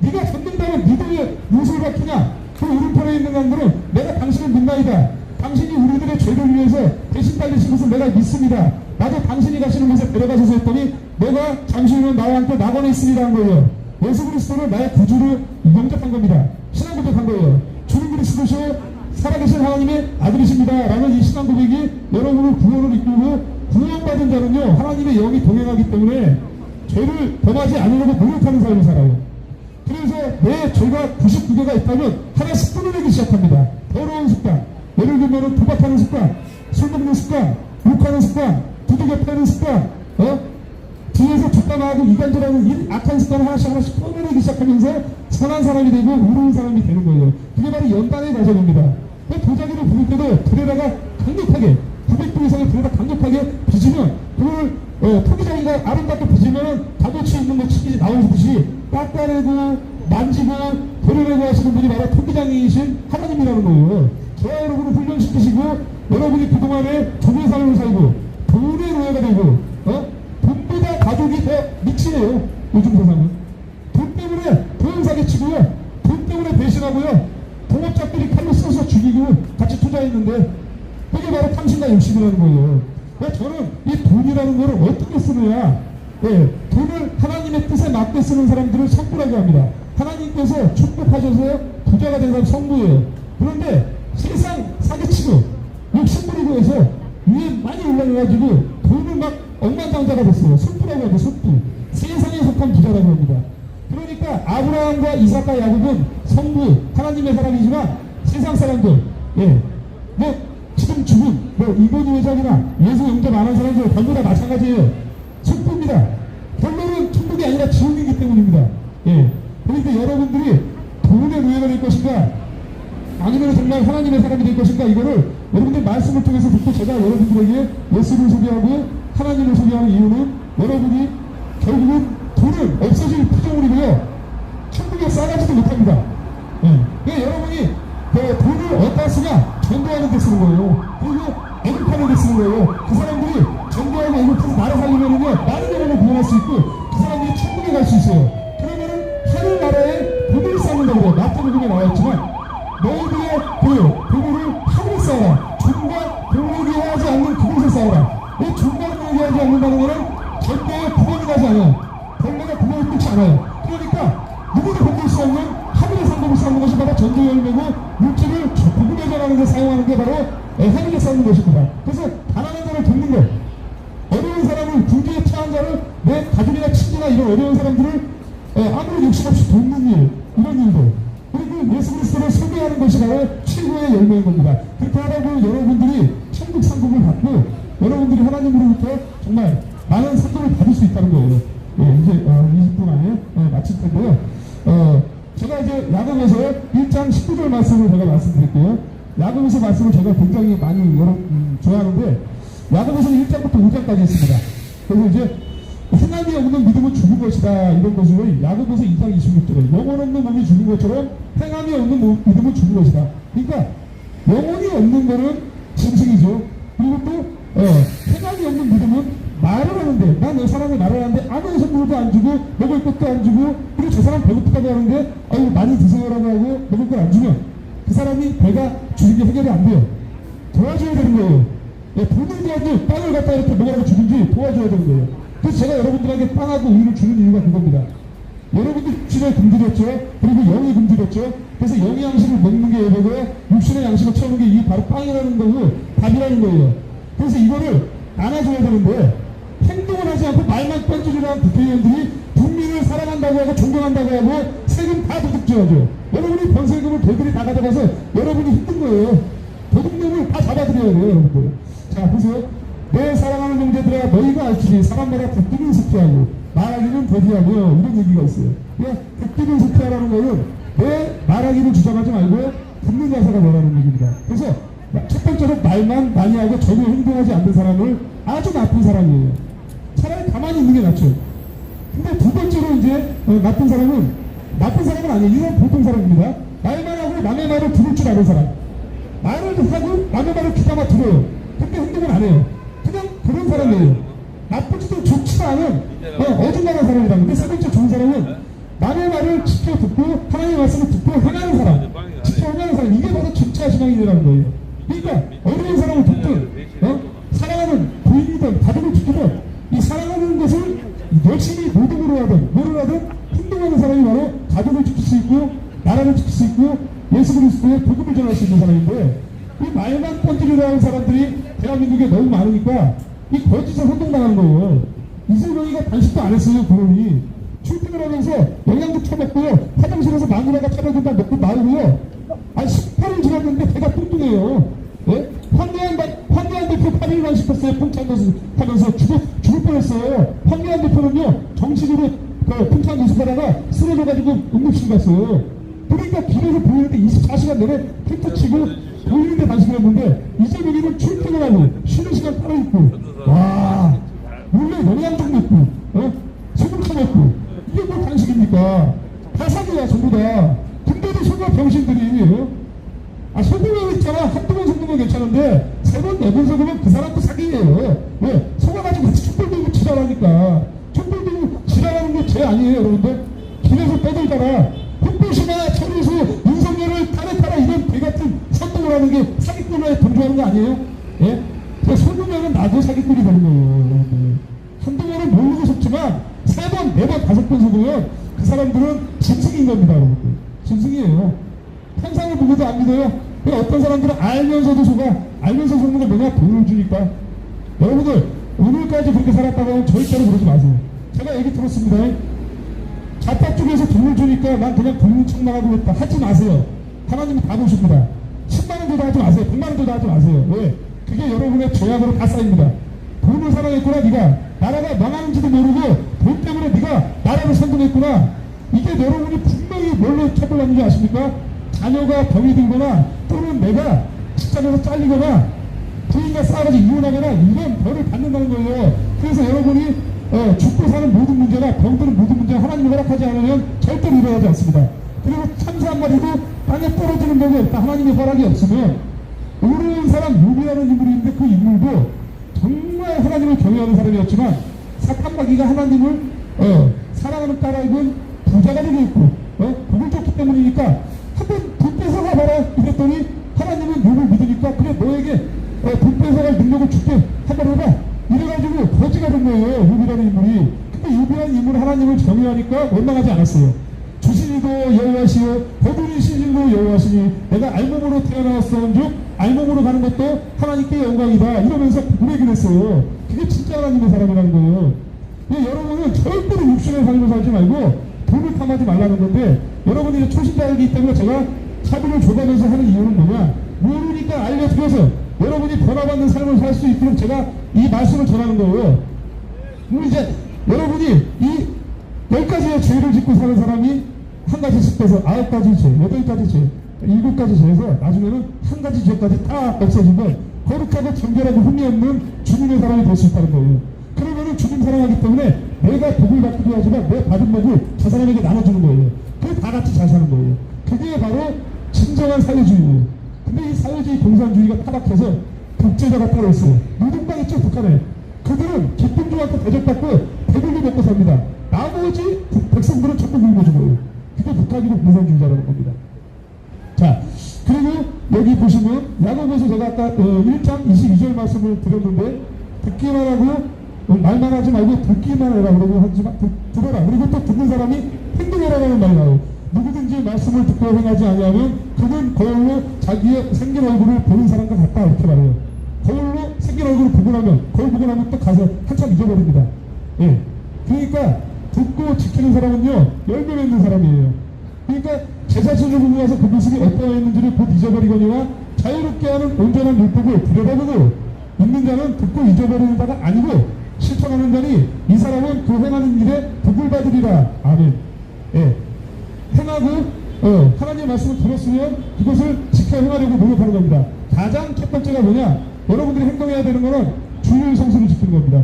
네가 전능다면 니도 왜 무엇을 밝히냐? 그 오른편에 있는 강도는 내가 당신을 믿나이다. 당신이 우리들의 죄를 위해서 대신 달리신 것을 내가 믿습니다. 나도 당신이 가시는 곳에 데려가셔서 했더니 내가 잠시 후에 나와 함께 낙원에 있으리라 한 거예요. 예수 그리스도를 나의 구주로 영접한 겁니다. 신앙 고백한 거예요. 주는 그리스도시오 살아계신 하나님의 아들이십니다 라는 이 신앙 고백이 여러분을 구원을 이끌고, 구원받은 자는요 하나님의 영이 동행하기 때문에 죄를 범하지 않으려고 노력하는 삶을 살아요. 그래서 내 죄가 99개가 있다면 하나씩 끊어내기 시작합니다. 더러운 습관, 예를 들면 도박하는 습관, 술 먹는 습관, 욕하는 습관, 두들겨 패는 습관, 뒤에서 뒷담화하고 이간질하는 악한 습관을 하나씩 끊어내기 시작하면서 선한 사람이 되고 의로운 사람이 되는 거예요. 그게 바로 연단의 과정입니다. 도자기를 부을 때도 불에다가 강력하게 900도 이상의 불에다 강력하게 빚으면 그걸 토기장이가 아름답게 빚으면 값어치 있는 거 치킨이 나오듯이 깎아내고 만지고 버려내고 하시는 분이 바로 토기장이신 하나님이라는 거예요. 저와 여러분을 훈련시키시고 여러분이 그동안에 종의 삶을 살고 돈의 노예가 되고 돈보다 가족이 더 미치네요. 요즘 세상은 돈 때문에 돈 사기치고요, 돈 때문에 배신하고요, 동업자들이 칼로 쏘서 죽이고 같이 투자했는데 그게 바로 탐심과 욕심이라는 거예요. 저는 이 돈이라는 거를 어떻게 쓰느냐, 돈을 하나님의 뜻에 맞게 쓰는 사람들을 성부라고 합니다. 하나님께서 축복하셔서 부자가 된 사람 성부예요. 그런데 세상 사기치고 욕심부리고 해서 위에 많이 올라가가지고 돈을 막 억만장자가 됐어요. 손부라고 하죠. 손부. 세상에 속한 부자라고 합니다. 그러니까 아브라함과 이삭과 야곱은 성부 하나님의 사람이지만 세상 사람들, 뭐 지금 죽은 이건희 회장이나 예수 영접 안 한 사람들 전부 다 마찬가지예요. 손부입니다. 결론은 천국이 아니라 지옥이기 때문입니다. 그러니까 여러분들이 돈의 노예가 될 것인가, 아니면 정말 하나님의 사람이 될 것인가, 이거를 여러분들 말씀을 통해서 듣고 제가 여러분들에게 예수를 소개하고 하나님을 소개하는 이유는 여러분이 결국은 돈은 없어질 피조물이고요, 천국에 싸가지도 못합니다. 그러니까 여러분이 돈을 어디다 쓰냐? 전도하는 데 쓰는 거예요. 그리고 애국하는 데 쓰는 거예요. 그 사람들이 정부하고 애국해서 나라 살리면은요, 많은 영혼을 구원할 수 있고, 그 사람들이 천국에 갈 수 있어요. 그러면은 하늘나라에 복을 쌓는다고 그래요. 마태복음에 나와있지만, 너희들의 복을 하늘에 쌓아라. 종과 공력이 하지 않는 그곳에 쌓아라. 왜 종과 공력이 하지 않는다는 거는 절대 구원이 가지 않아요. 벌레가 구멍을 뚫지 않아요. 그러니까 누구도 건들 수 없는 하늘의 상급을 쌓는 것이 바로 전도 열매고, 물질을 복음에 전하는 데 사용하는 게 바로 하늘에 쌓는 것입니다. 그래서 가난한 자를 돕는 것, 어려운 사람을, 궁지에 처한 자를, 내 가족이나 친지나 이런 어려운 사람들을 아무런 욕심 없이 돕는 일, 이런 일도, 그리고 예수 그리스도를 소개하는 것이 바로 최고의 열매인 겁니다. 그렇게 하다 보면 여러분들이 천국 상급을 받고, 여러분들이 하나님으로부터 정말 많은 상급을 받을 수 있다는 거예요. 이제 20분 안에 마칠 텐데요. 제가 이제 야고보서 1장 19절 말씀을 제가 말씀드릴게요. 야고보서 말씀을 제가 굉장히 많이 좋아하는데, 야고보서는 1장부터 5장까지 있습니다. 그래서 이제 행함이 없는 믿음은 죽은 것이다, 이런 것을 야고보서 2장 26절에 영혼 없는 몸이 죽은 것처럼 행함이 없는 믿음은 죽은 것이다. 그러니까 영혼이 없는 거는 짐승이죠. 그리고 또 행함이 없는 믿음은 말을 하는데, 난 이 사람이 말을 하는데 아무 선물도 안 주고 먹을 것도 안 주고, 그리고 저 사람 배고프다고 하는데 아유 많이 드세요라고 하고 먹을 걸 안 주면 그 사람이 배가 주는 게 해결이 안 돼요. 도와줘야 되는 거예요. 돈을 빵을 갖다 이렇게 먹으라고 주든지 도와줘야 되는 거예요. 그래서 제가 여러분들에게 빵하고 우유를 주는 이유가 그겁니다. 여러분들 육신을 굶주렸죠. 그리고 영이 굶주렸죠. 그래서 영의 양식을 먹는 게 예배고요, 육신의 양식을 채우는 게 이 바로 빵이라는 거고 밥이라는 거예요. 그래서 이거를 나눠줘야 되는데, 행동을 하지 않고 말만 던지려는 국회의원들이 국민을 사랑한다고 하고 존경한다고 하고 세금 다 도둑질하죠. 여러분이 번세금을 걔들이 다 가져가서 여러분이 힘든 거예요. 도둑놈을 다 잡아드려야 돼요, 여러분들. 자, 보세요. 내 사랑하는 형제들아, 너희가 알지니 사람마다 듣기는 습기하고 말하기는 더디하고, 이런 얘기가 있어요. 그러니까 듣기는 습기하라는 거는 내 말하기를 주장하지 말고 듣는 자세가 뭐라는 얘기입니다. 그래서 첫 번째로 말만 많이 하고 전혀 행동하지 않는 사람을 아주 나쁜 사람이에요. 차라리 가만히 있는 게 낫죠. 근데 두 번째로 이제 나쁜 사람은 아니에요. 이건 보통 사람입니다. 말만 하고 남의 말을 들을 줄 아는 사람. 말을 하고 남의 말을 귀담아 들어요. 근데 행동을 안 해요. 그냥 그런 사람이에요. 나쁘지도 좋지 않은 어중간한 사람이다. 근데 세 번째 좋은 사람은 남의 말을 지켜 듣고 하나님의 말씀을 듣고 행하는 사람, 지켜 행하는 사람. 이게 바로 진짜 신앙인이라는 거예요. 그러니까 어려운 사람을 돕든 사랑하는 부인이든 가족을 지키든, 이 사랑하는 것을 열심히 노동으로 하든 뭐를 하든 행동하는 사람이 바로 가족을 지킬 수 있고 나라를 지킬 수 있고 예수 그리스도의 복음을 전할 수 있는 사람인데, 이 말만 던지려고 하는 사람들이 대한민국에 너무 많으니까 이 거짓에 선동당하는 거예요. 이재명이가 단식도 안 했어요. 그러니 출퇴근을 하면서 영양제 처먹고요, 화장실에서 마누라가 차려준다 먹고 말고요, 18일 지났는데 배가 뚱뚱해요. 예? 황교안 대표 8일간 시켰어요. 평창도수 하면서 죽을 뻔했어요. 황교안 대표는요, 정식으로 평창 도수하다가 쓰러져가지고 응급실 갔어요. 그러니까 길에서 보이는데 24시간 내내 텐트 치고 보이는데 단식을 했는데, 이재명이는 출퇴근하고 쉬는 시간 따로 있고, 와, 물에 영양제 먹고 소금 처먹고, 이게 뭐 단식입니까? 다 사기야 전부 다. 근데도 소가 병신들이 속으면 있잖아. 한두 번 속으면 괜찮은데 세 번, 네 번 속으면 그 사람도 사기예요. 왜? 속아가지고 같이 촛불 들고 지랄하니까. 촛불 들고 지랄하는 게 죄 아니에요, 여러분들? 길에서 떠들다가 흑불시나 천리수 윤석열을 타라 이런 개같은 선동을 하는 게 사기꾼에 동조하는 거 아니에요? 예? 속으면은 나도 사기꾼이 되는 거예요, 여러분들. 한두 번은 모르고 속지만 세 번, 네 번, 다섯 번 속으면 그 사람들은 짐승인 겁니다, 여러분들. 짐승이에요. 현상을 보고도 안 믿어요. 어떤 사람들은 알면서도 속아. 알면서 속는 거 뭐냐? 돈을 주니까. 여러분들, 오늘까지 그렇게 살았다고 하면 절대로 그러지 마세요. 제가 얘기 들었습니다. 좌파 쪽에서 돈을 주니까 난 그냥 돈을 책망하고 있다 하지 마세요. 하나님이 다 보십니다. 10만원 줘도 하지 마세요. 100만원 줘도 하지 마세요. 왜? 그게 여러분의 죄악으로 다 쌓입니다. 돈을 사랑했구나. 네가 나라가 망하는지도 모르고 돈 때문에 네가 나라를 선동했구나. 이게 여러분이 분명히 뭘로 처벌받는 줄 아십니까? 자녀가 병이 들거나, 또는 내가 직장에서 잘리거나, 부인과 싸워서 이혼하거나, 이런 벌을 받는다는 거예요. 그래서 여러분이 죽고 사는 모든 문제나 병드는 모든 문제나 하나님이 허락하지 않으면 절대로 일어나지 않습니다. 그리고 참새 한 마리도 땅에 떨어지는 법이 없다. 하나님의 허락이 없으면, 어려운 사람 요비라는 인물이 있는데 그 인물도 정말 하나님을 경외하는 사람이었지만 사탄마귀가 하나님을 사랑하는 까닭은 부자가 되고 있고 복을 줬기 때문이니까 한번 돈 뺏어가 봐라 이랬더니 하나님은 누굴 믿으니까 그래 너에게 돈 뺏어갈 능력을 줄게 한번 해봐 이래가지고 거지가 된 거예요. 요비라는 인물이. 근데 요비라는 인물은 하나님을 경외하니까 원망하지 않았어요. 주신이도 여호와시요 거두리 신실도 여호와시니 내가 알몸으로 태어나왔었는즉 알몸으로 가는 것도 하나님께 영광이다 이러면서 고백을 했어요. 그게 진짜 하나님의 사람이라는 거예요. 여러분은 절대로 육신의 삶을 살지 말고 돈을 탐하지 말라는 건데 여러분이 이제 초신자이기 때문에 제가 차비를 줘가면서 하는 이유는 뭐냐 모르니까 알려드려서 여러분이 변화받는 삶을 살 수 있도록 제가 이 말씀을 전하는 거예요. 그럼 이제 여러분이 이 10가지의 죄를 짓고 사는 사람이 한 가지씩 빼서 9가지 죄, 8가지 죄, 7가지 죄에서 나중에는 한 가지 죄까지 다 없어지면 거룩하고 정결하고 흠이 없는 주님의 사람이 될 수 있다는 거예요. 그러면은 주님 사랑하기 때문에 내가 복을 받기도 하지만 내 받은 복을 저 사람에게 나눠주는 거예요. 그게 다 같이 잘 사는 거예요. 그게 바로 진정한 사회주의예요. 근데 이 사회주의 공산주의가 타락해서 독재자가 따로 있어요. 노동당 있죠, 북한에. 그들은 기쁨주한테 대접받고 배불리 먹고 삽니다. 나머지 백성들은 전부 굶어준 거예요. 그게 북한이고 공산주의자라는 겁니다. 자, 그리고 여기 보시면 야고보서 제가 아까 1장 22절 말씀을 드렸는데 듣기만 하고 말만 하지 말고 듣기만 해라 그러고 하지만 들어라. 그리고 또 듣는 사람이 행동해라라는 말이 나와요. 누구든지 말씀을 듣고 행하지 아니하면 그는 거울로 자기의 생긴 얼굴을 보는 사람과 같다 이렇게 말해요. 거울로 생긴 얼굴을 보고 나면 거울 보고 나면 또 가서 한참 잊어버립니다. 예. 그러니까 듣고 지키는 사람은요 열매 맺는 사람이에요. 그러니까 제 자신을 보고 와서 그 모습이 어떠했는지를 곧 잊어버리거니와 자유롭게 하는 온전한 율법을 들여다보고 있는 자는 듣고 잊어버리는 자가 아니고 실천하는 자니 이 사람은 그 행하는 일에 복을 받으리라. 아멘. 예. 행하고 하나님의 말씀을 들었으면 그것을 지켜 행하려고 노력하는 겁니다. 가장 첫 번째가 뭐냐? 여러분들이 행동해야 되는 거는 주의 성수를 지키는 겁니다.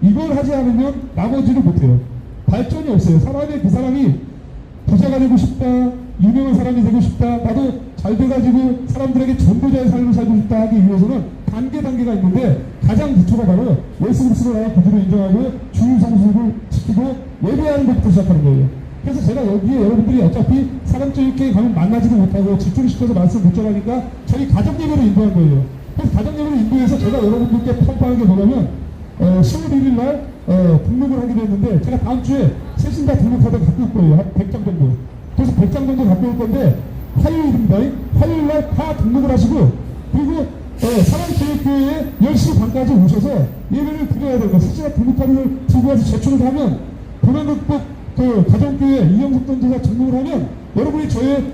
이걸 하지 않으면 나머지를 못해요. 발전이 없어요. 사람이 그 사람이 부자가 되고 싶다, 유명한 사람이 되고 싶다, 나도 잘 돼가지고 사람들에게 전도자의 삶을 살고 싶다 하기 위해서는 단계가 있는데 가장 기초가 바로 예수 그리스도를 나와 구주로 인정하고 주의 성수를 지키고 예배하는 것부터 시작하는 거예요. 그래서 제가 여기에 여러분들이 어차피 사람들끼리 가면 만나지도 못하고 집중시켜서 말씀 못 전하니까 저희 가정 예배로 인도한 거예요. 그래서 가정 예배로 인도해서 제가 여러분들께 평가하는 게 뭐냐면 10월 1일 날 등록을 하기로 했는데 제가 다음 주에 셋인 다 등록하다 갖고 올 거예요. 한 100장 정도. 그래서 100장 정도 갖고 올 건데 화요일입니다. 화요일 날 다 등록을 하시고 그리고 사랑교회에 10시 반까지 오셔서 예배를 드려야 되고 셋이나 등록하를 들고 와서 제출을 하면 고난극복 가정교회 이영숙 전도사 등록을 하면 여러분이 저의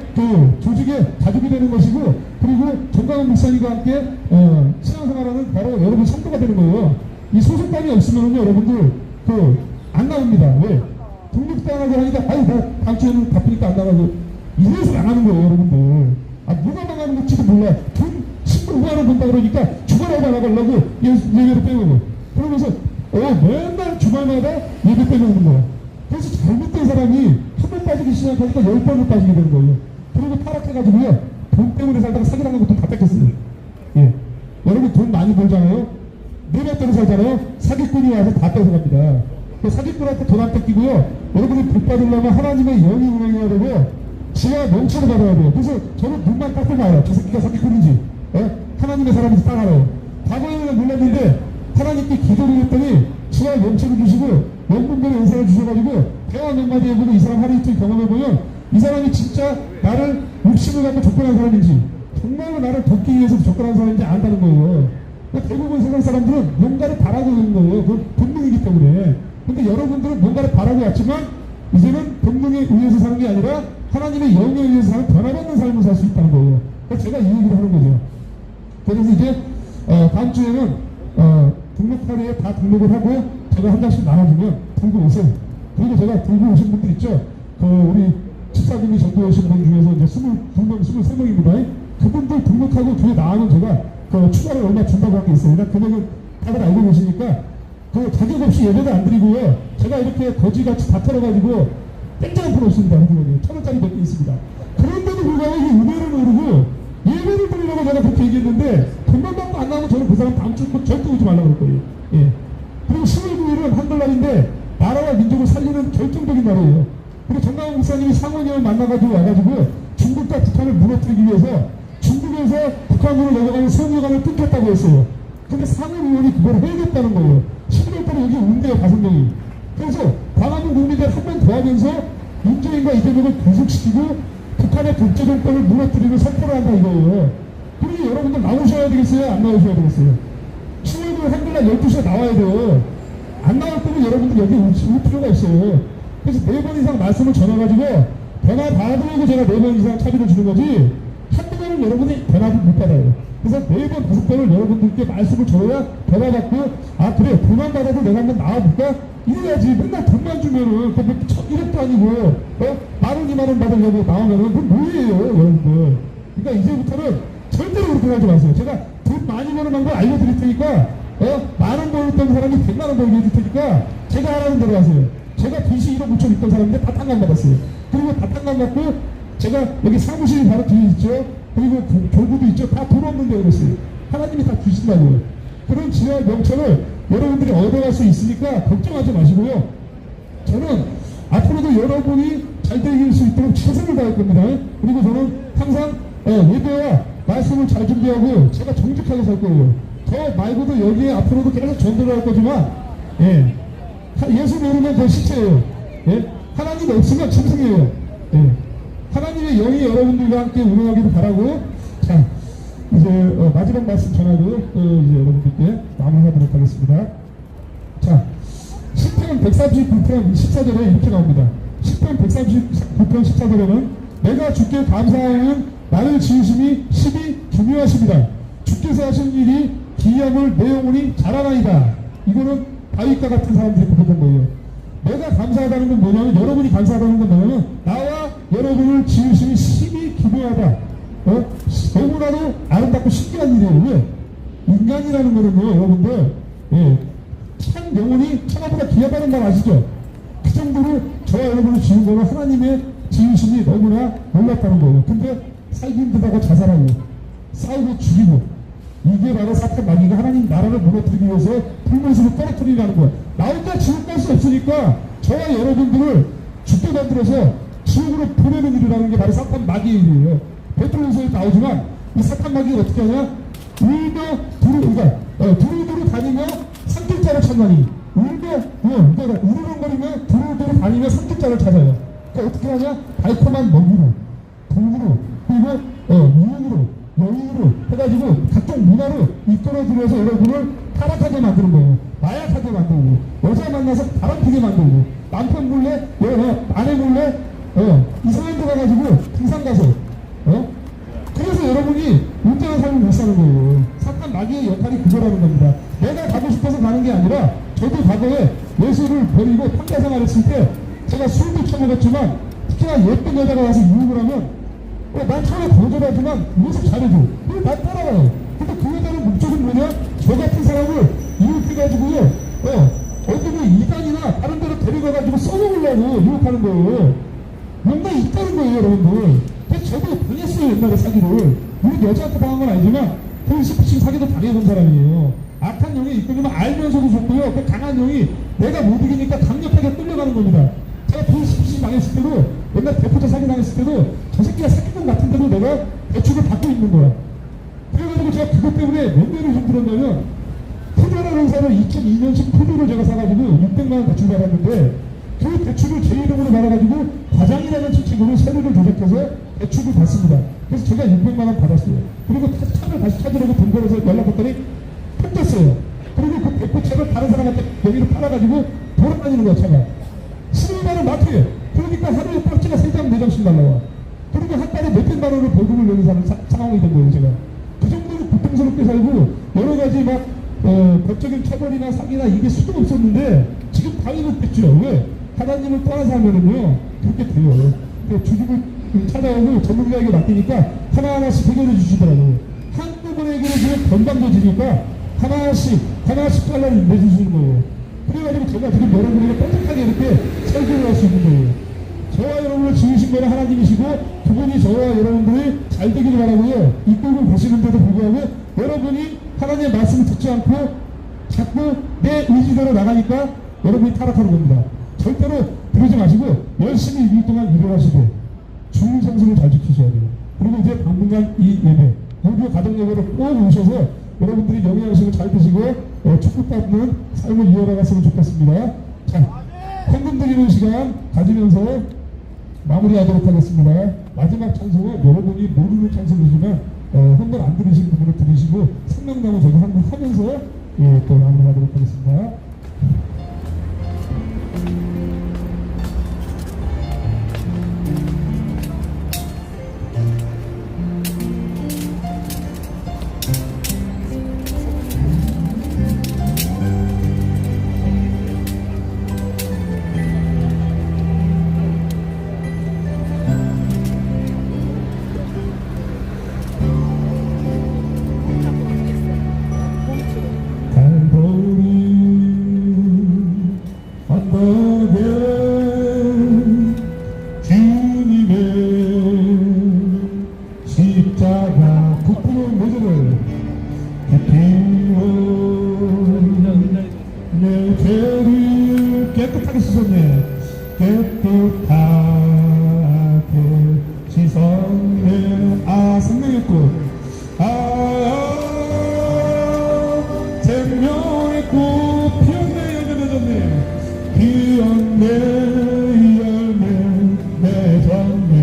조직의 가족이 되는 것이고 그리고 정강훈 목사님과 함께 신앙생활하는 바로 여러분 성도가 되는 거예요. 이 소속감이 없으면요 여러분들 안 나옵니다. 왜? 등록당하게 하니까 아유 나 다음 주에는 바쁘니까 안 나가고 이래서 안 하는 거예요 여러분들. 누가 나가는 건지도 몰라. 돈 15만원 번다 그러니까 주말마다 나가려고 예배를 빼먹어. 그러면서 맨날 주말마다 예배 빼먹는 거야. 그래서 잘못된 사람이 한 번 빠지기 시작하니까 10번을 빠지게 되는 거예요. 그리고 타락해가지고요 돈 때문에 살다가 사기당한 것도 다 뺏겼어요. 예. 여러분 돈 많이 벌잖아요. 내 맘대로 살잖아요. 사기꾼이 와서 다 뺏어갑니다. 그 사기꾼한테 돈 안 뺏기고요. 여러분이 복 받으려면 하나님의 영이 운행해야 되고 지하 명체를 받아야 돼요. 그래서 저는 눈만 딱 보면 알아요. 저 새끼가 사기꾼인지 하나님의 사람인지 딱 알아요. 과거에는 몰랐는데 하나님께 기도를 했더니 지하 명체를 주시고 명분별의 은사를 주셔가지고 대화 명마디 해보고 이 사람 하루 이틀 경험해보면 이 사람이 진짜 나를 욕심을 갖고 접근한 사람인지 정말로 나를 돕기 위해서 접근한 사람인지 안다는 거예요. 대부분 세상 사람들은 뭔가를 바라고 있는 거예요. 그건 본능이기 때문에. 근데 여러분들은 뭔가를 바라고 왔지만 이제는 본능에 의해서 사는 게 아니라 하나님의 영에 의해서 사는 변화받는 삶을 살 수 있다는 거예요. 그래서 제가 이 얘기를 하는 거죠. 그래서 이제 다음 주에는 등록하루에 다 등록을 하고 제가 한 장씩 나눠주면 들고 오세요. 그리고 제가 들고 오신 분들 있죠. 우리 집사님이 전도해 오신 분 중에서 이제 22명, 23명입니다. 그분들 등록하고 뒤에 나가면 제가 추가로 얼마 준다고 한 게 있어요. 금액은 다들 알고 계시니까 자격 없이 예배도 안 드리고요. 제가 이렇게 거지같이 다 털어가지고 땡장 한 푼 없습니다. 1,000원짜리 몇 개 있습니다. 그런데도 불구하고 이게 은혜를 모르고 예배를 드리려고 내가 그렇게 얘기했는데 돈만 받고 안 나오면 저는 그 사람 다음 주 절대 오지 말라고 그럴 거예요. 예. 그리고 10월 9일은 한글날인데 나라와 민족을 살리는 결정적인 날이에요. 그리고 정강훈 목사님이 상원의원 만나가지고 와가지고 중국과 북한을 무너뜨리기 위해서 중국에서 북한으로 넘어가는 선유관을 끊겠다고 했어요. 근데 상원의원이 그걸 해야겠다는 거예요. 11월 달에 여기 온대요, 5명이. 그래서 광화문 국민들 한 번 더 하면서 문재인과 이재명을 구속시키고 북한의 독재정권을 무너뜨리는 선포를 한다 이거예요. 그러니 여러분들 나오셔야 되겠어요? 안 나오셔야 되겠어요? 10월 9일 한글날 12시에 나와야 돼요. 안 나올 거면 여러분들 여기 올 필요가 없어요. 그래서 4번 이상 말씀을 전해가지고 변화 받으려고 제가 4번 이상 차비를 주는 거지 한두 번은 여러분이 변화를 못 받아요. 그래서 4번, 5번을 여러분들께 말씀을 전해야 변화 받고 아 그래 돈만 받아도 내가 한번 나와볼까? 이래야지. 맨날 돈만 주면은 1억도 아니고 10,000원, 20,000원 받으려고 나오면은 그건 뭐예요 여러분들. 그러니까 이제부터는 절대로 그렇게 하지 마세요. 제가 돈 많이 버는 방법 알려드릴 테니까 10,000원 벌었던 사람이 100,000원 벌게 해줄 테니까 제가 하라는 대로 하세요. 제가 빚이 1억 5천 있던 사람인데 다 탕감 받았어요. 그리고 다 탕감 받고 제가 여기 사무실이 바로 뒤에 있죠. 그리고 교구도 있죠. 다 돈 없는 데 그랬어요. 하나님이 다 주신다고요. 그런 지혜와 명철을 여러분들이 얻어갈 수 있으니까 걱정하지 마시고요. 저는 앞으로도 여러분이 잘 되길 수 있도록 최선을 다할 겁니다. 그리고 저는 항상 예배와 말씀을 잘 준비하고 제가 정직하게 살 거예요. 저 말고도 여기에 앞으로도 계속 전도를 할 거지만 예수 모르면 그 시체예요. 예? 하나님 없으면 짐승이에요. 예. 하나님의 영이 여러분들과 함께 운행하기를 바라고 자 이제 마지막 말씀 전하고 이제 여러분들께 마무리하도록 하겠습니다. 자 시편 139편 14절에 이렇게 나옵니다. 시편 139편 14절에는 내가 주께 감사하는 나를 지으심이 십이 기묘하십니다. 주께서 하신 일이 기이함을 내 영혼이 자라나이다. 이거는 다윗과 같은 사람들이 고백한 거예요. 내가 감사하다는 건 뭐냐면 여러분이 감사하다는 건 뭐냐면 나와 여러분을 지으심이 십이 기묘하다. 너무나도 아름답고 신기한 일이에요. 왜? 인간이라는 거는요 여러분들 참 영혼이 천하보다 귀하다는 말 아시죠? 그 정도로 저와 여러분을 지은 거는 하나님의 지으심이 너무나 놀랍다는 거예요. 근데 살기 힘들다고 자살하고 싸우고 죽이고 이게 바로 사탄 마귀가 하나님 나라를 무너뜨리기 위해서 불못으로 떨어뜨리라는 거예요. 나 혼자 지옥 갈 수 없으니까 저와 여러분들을 죽게 만들어서 지옥으로 보내는 일이라는 게 바로 사탄 마귀의 일이에요. 베드로후서에 나오지만 이 사탄 마귀가 어떻게 하냐? 울며 두루두루 다니며 산길자를 찾나니 그러니까 우르릉거리며 두루두루 다니며 산길자를 찾아요. 그러니까 어떻게 하냐? 달콤한 먹이로 돈으로 그리고 유흥으로 여인으로 해가지고 각종 문화로 이끌어들여서 여러분을 타락하게 만드는 거예요. 마약하게 만들고 여자 만나서 바람피게 만들고 남편 몰래 아내 몰래 이상한 데 가가지고 등산 가서 그래서 여러분이 온전한 삶을 못 사는 거예요. 사탄 마귀의 역할이 그거라는 겁니다. 내가 가고 싶어서 가는 게 아니라 저도 과거에 예수를 버리고 판자 생활했을 때 제가 술도 처먹었지만 특히나 예쁜 여자가 와서 유혹을 하면 난 처음에 거절하지만 모습 잘해줘. 그리고 난 따라가요. 근데 그 여자는 목적은 뭐냐? 저 같은 사람을 유혹해가지고요. 어떤 이단이나 다른 데로 데려가가지고 써먹으려고 유혹하는 거예요. 뭔가 있다는 거예요, 여러분들. 그래서 저도 당했어요, 옛날에 사기를. 우리 여자한테 당한 건 아니지만 보이스피싱 사기도 당해본 사람이에요. 악한 영이 이끌리면 알면서도 좋고요. 그 강한 영이 내가 못 이기니까 강력하게 끌려가는 겁니다. 제가 보이스피싱 당했을 때도 옛날 대포자 사기 당했을 때도 저 새끼가 사기꾼 같은데도 내가 대출을 받고 있는 거야. 그래가지고 제가 그것 때문에 몇 년을 힘들었냐면 푸드라는 회사를 2002년식 푸드를 제가 사가지고 600만원 대출 받았는데 그 대출을 제 이름으로 받아가지고 과장이라는 chức으로 세율을 조작해서 대출을 받습니다. 그래서 제가 600만원 받았어요. 그리고 차를 다시 찾으려고 돈 벌어서 연락했더니 뺏겼어요. 그리고 그 대포차를 다른 사람한테 여기를 팔아가지고 돌아다니는 거야, 차가. 12만원 마트에. 그러니까 하루에 깍지가 3장, 4장씩 날라와. 그리고 한 달에 몇백만 원을 벌금을 내는 상황이 된 거예요, 제가. 그 정도로 고통스럽게 살고, 여러 가지 막, 법적인 처벌이나 사기나 이게 수도 없었는데, 지금 당연히 못했죠. 왜? 하나님을 떠나서 하면은요, 그렇게 돼요. 주직을 찾아오고 전문가에게 맡기니까 하나하나씩 해결해 주시더라고요. 한꺼번에 해결해 주면 건강해지니까 하나씩 달러를 내주시는 거예요. 그래가지고 제가 지금 여러분에게 떳떳하게 이렇게 설교를 할 수 있는 거예요. 저와 여러분을 지으신 거는 하나님이시고 그분이 저와 여러분들이 잘 되기를 바라고요. 이끌고 계시는데도 불구하고 여러분이 하나님의 말씀을 듣지 않고 자꾸 내 의지대로 나가니까 여러분이 타락하는 겁니다. 절대로 그러지 마시고 열심히 2일 동안 일을 하시되 중성성을 잘 지키셔야 돼요. 그리고 이제 당분간 이 예배, 무료 가정 예배로 꼭 오셔서 여러분들이 영양식을 잘 드시고 축복받는 삶을 이어나갔으면 좋겠습니다. 자, 헌금 드리는 시간 가지면서 마무리하도록 하겠습니다. 마지막 찬송은 여러분이 모르는 찬송이지만 헌금 안 드리신 분들은 드리시고 생명나무 저도 한번 하면서 또 마무리하도록 하겠습니다. 깨끗하게 씻었네. 깨끗하게 씻었네. 아, 생명의 꽃. 생명의 꽃 피었네. 열매 맺었네. 피었네. 열매 맺었네.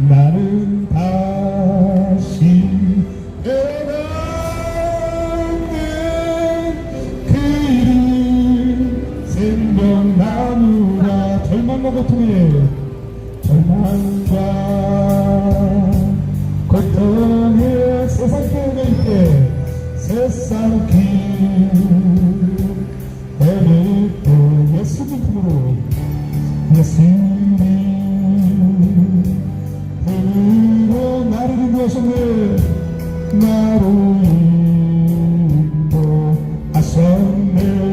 나는 다시 생명나무라. 절망과 고통에 절망과 고통에 세상 깨어져 있게 세상 길을 또 예수님 품으로 예수님 품으로 나를 인도하셨네. 나로 인도하셨네.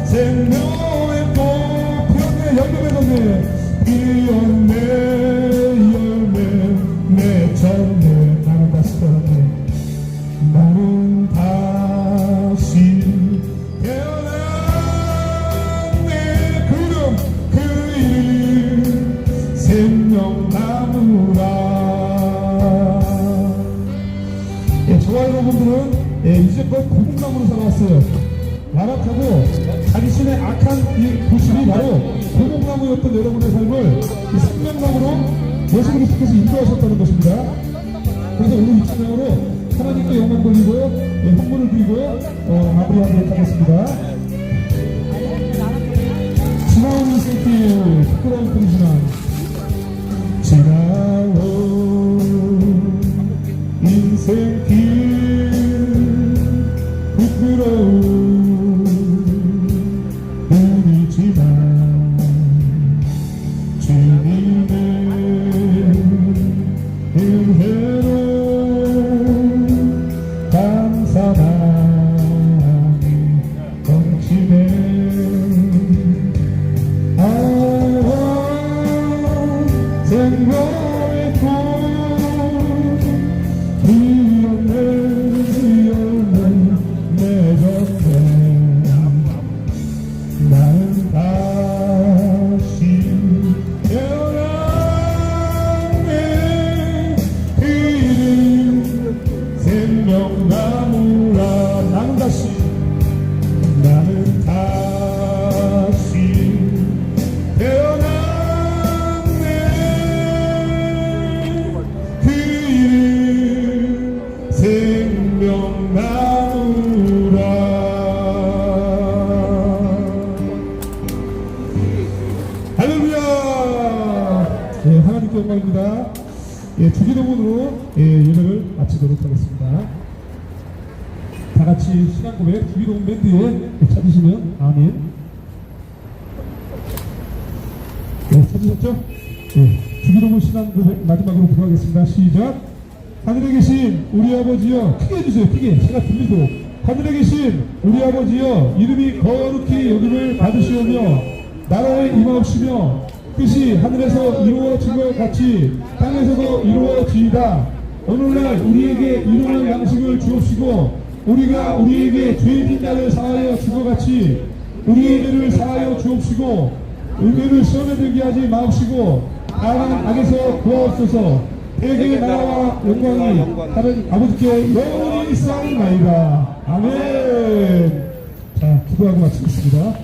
생명의 꽃 피었네. 열매 맺었네. 피었네. 열매 맺었네. 나는 다시 태어났네. 나는 다시 태어났네. 그 이름 생명나무라. 저와 여러분들은 이제껏 고목나무로 살아왔어요. 나락하고 자기신의 악한 이 부심이 바로 고목나무였던 여러분의 삶을 이 생명나무로 예수 그리스도께서 인도하셨다는 것입니다. 그래서 오늘 이 찬양으로 하나님께 영광 돌리고요, 헌물을 드리고요, 마무리하도록 하겠습니다. 지나온 인생길 부끄러운 분이지만 지나온 인생길 부끄러운 뿐이지만 주님의 은혜로 감사하니 넘치네. 생명의 꽃 피었네. 나는 다시 태어났네. 그 이름 생명나무라. 나는 다시 태어났네. 그 이름 생명나무라. 하나님께 영광입니다. 주기도문으로 예배를 마치도록 하겠습니다. 다 같이 신앙 고백 주기도문 밴드에 찾으시면 아멘. 찾으셨죠? 주기도문 신앙 고백 마지막으로 들어가겠습니다. 시작. 하늘에 계신 우리 아버지여, 크게 해주세요. 크게 제가 들리도록. 하늘에 계신 우리 아버지여, 이름이 거룩히 여김을 받으시오며 나라에 임하옵시며 뜻이 하늘에서 이루어진 것 같이 땅에서도 이루어지이다. 오늘날 우리에게 일용할 양식을 주옵시고 우리가 우리에게 죄진 자를 사하여 준 것 같이 우리의 죄를 사하여 주옵시고 우리를 시험에 들게 하지 마옵시고 다만 악에서 구하옵소서. 대개의 나라와 영광이 하나님 아버지께 영원히 쌓이나이다. 아멘. 자, 기도하고 마치겠습니다.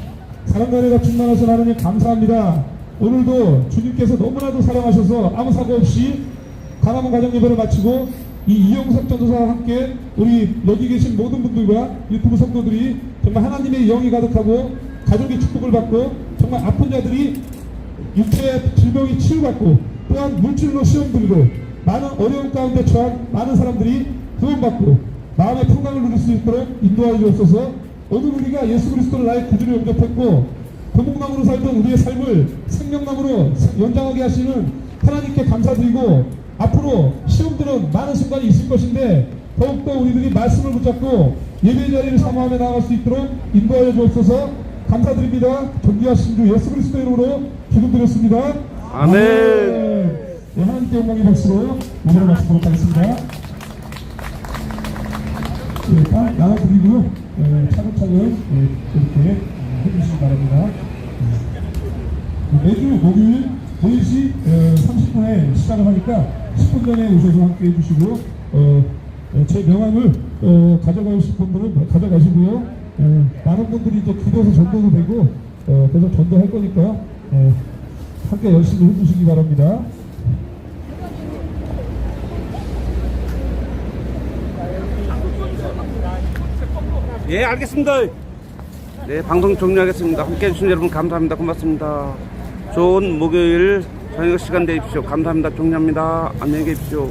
사랑과 은혜가 충만하신 하나님 감사합니다. 오늘도 주님께서 너무나도 사랑하셔서 아무 사고 없이 강화문 가정 예배를 마치고 이 이영석 전도사와 함께 우리 여기 계신 모든 분들과 유튜브 성도들이 정말 하나님의 영이 가득하고 가족의 축복을 받고 정말 아픈 자들이 육체의 질병이 치유받고 또한 물질로 시험 들고 많은 어려움 가운데 처한 많은 사람들이 구원받고 마음의 평강을 누릴 수 있도록 인도하여 주옵소서. 오늘 우리가 예수 그리스도를 나의 구주로 영접했고 금목나무로 살던 우리의 삶을 생명나무로 연장하게 하시는 하나님께 감사드리고 앞으로 시험들은 많은 순간이 있을 것인데 더욱더 우리들이 말씀을 붙잡고 예배 자리를 사모하며 나아갈 수 있도록 인도하여 주옵소서. 감사드립니다. 존귀하신 주 예수 그리스도의 이름으로 기도드렸습니다. 아멘. 네, 하나님께 영광의 박수로 예배를 마치도록 하겠습니다. 네, 다 나눠드리고요. 차근차근 이렇게 해주시기 바랍니다. 매주 목요일 4시 30분에 시작을 하니까 10분 전에 오셔서 함께 해주시고 제 명함을 가져가실 분들은 가져가시고요. 많은 분들이 이제 기도해서 전도도 되고 계속 전도할 거니까 함께 열심히 해주시기 바랍니다. 예, 알겠습니다. 네, 방송 종료하겠습니다. 함께 해주신 여러분 감사합니다. 고맙습니다. 좋은 목요일 저녁 시간 되십시오. 감사합니다. 종료합니다. 안녕히 계십시오.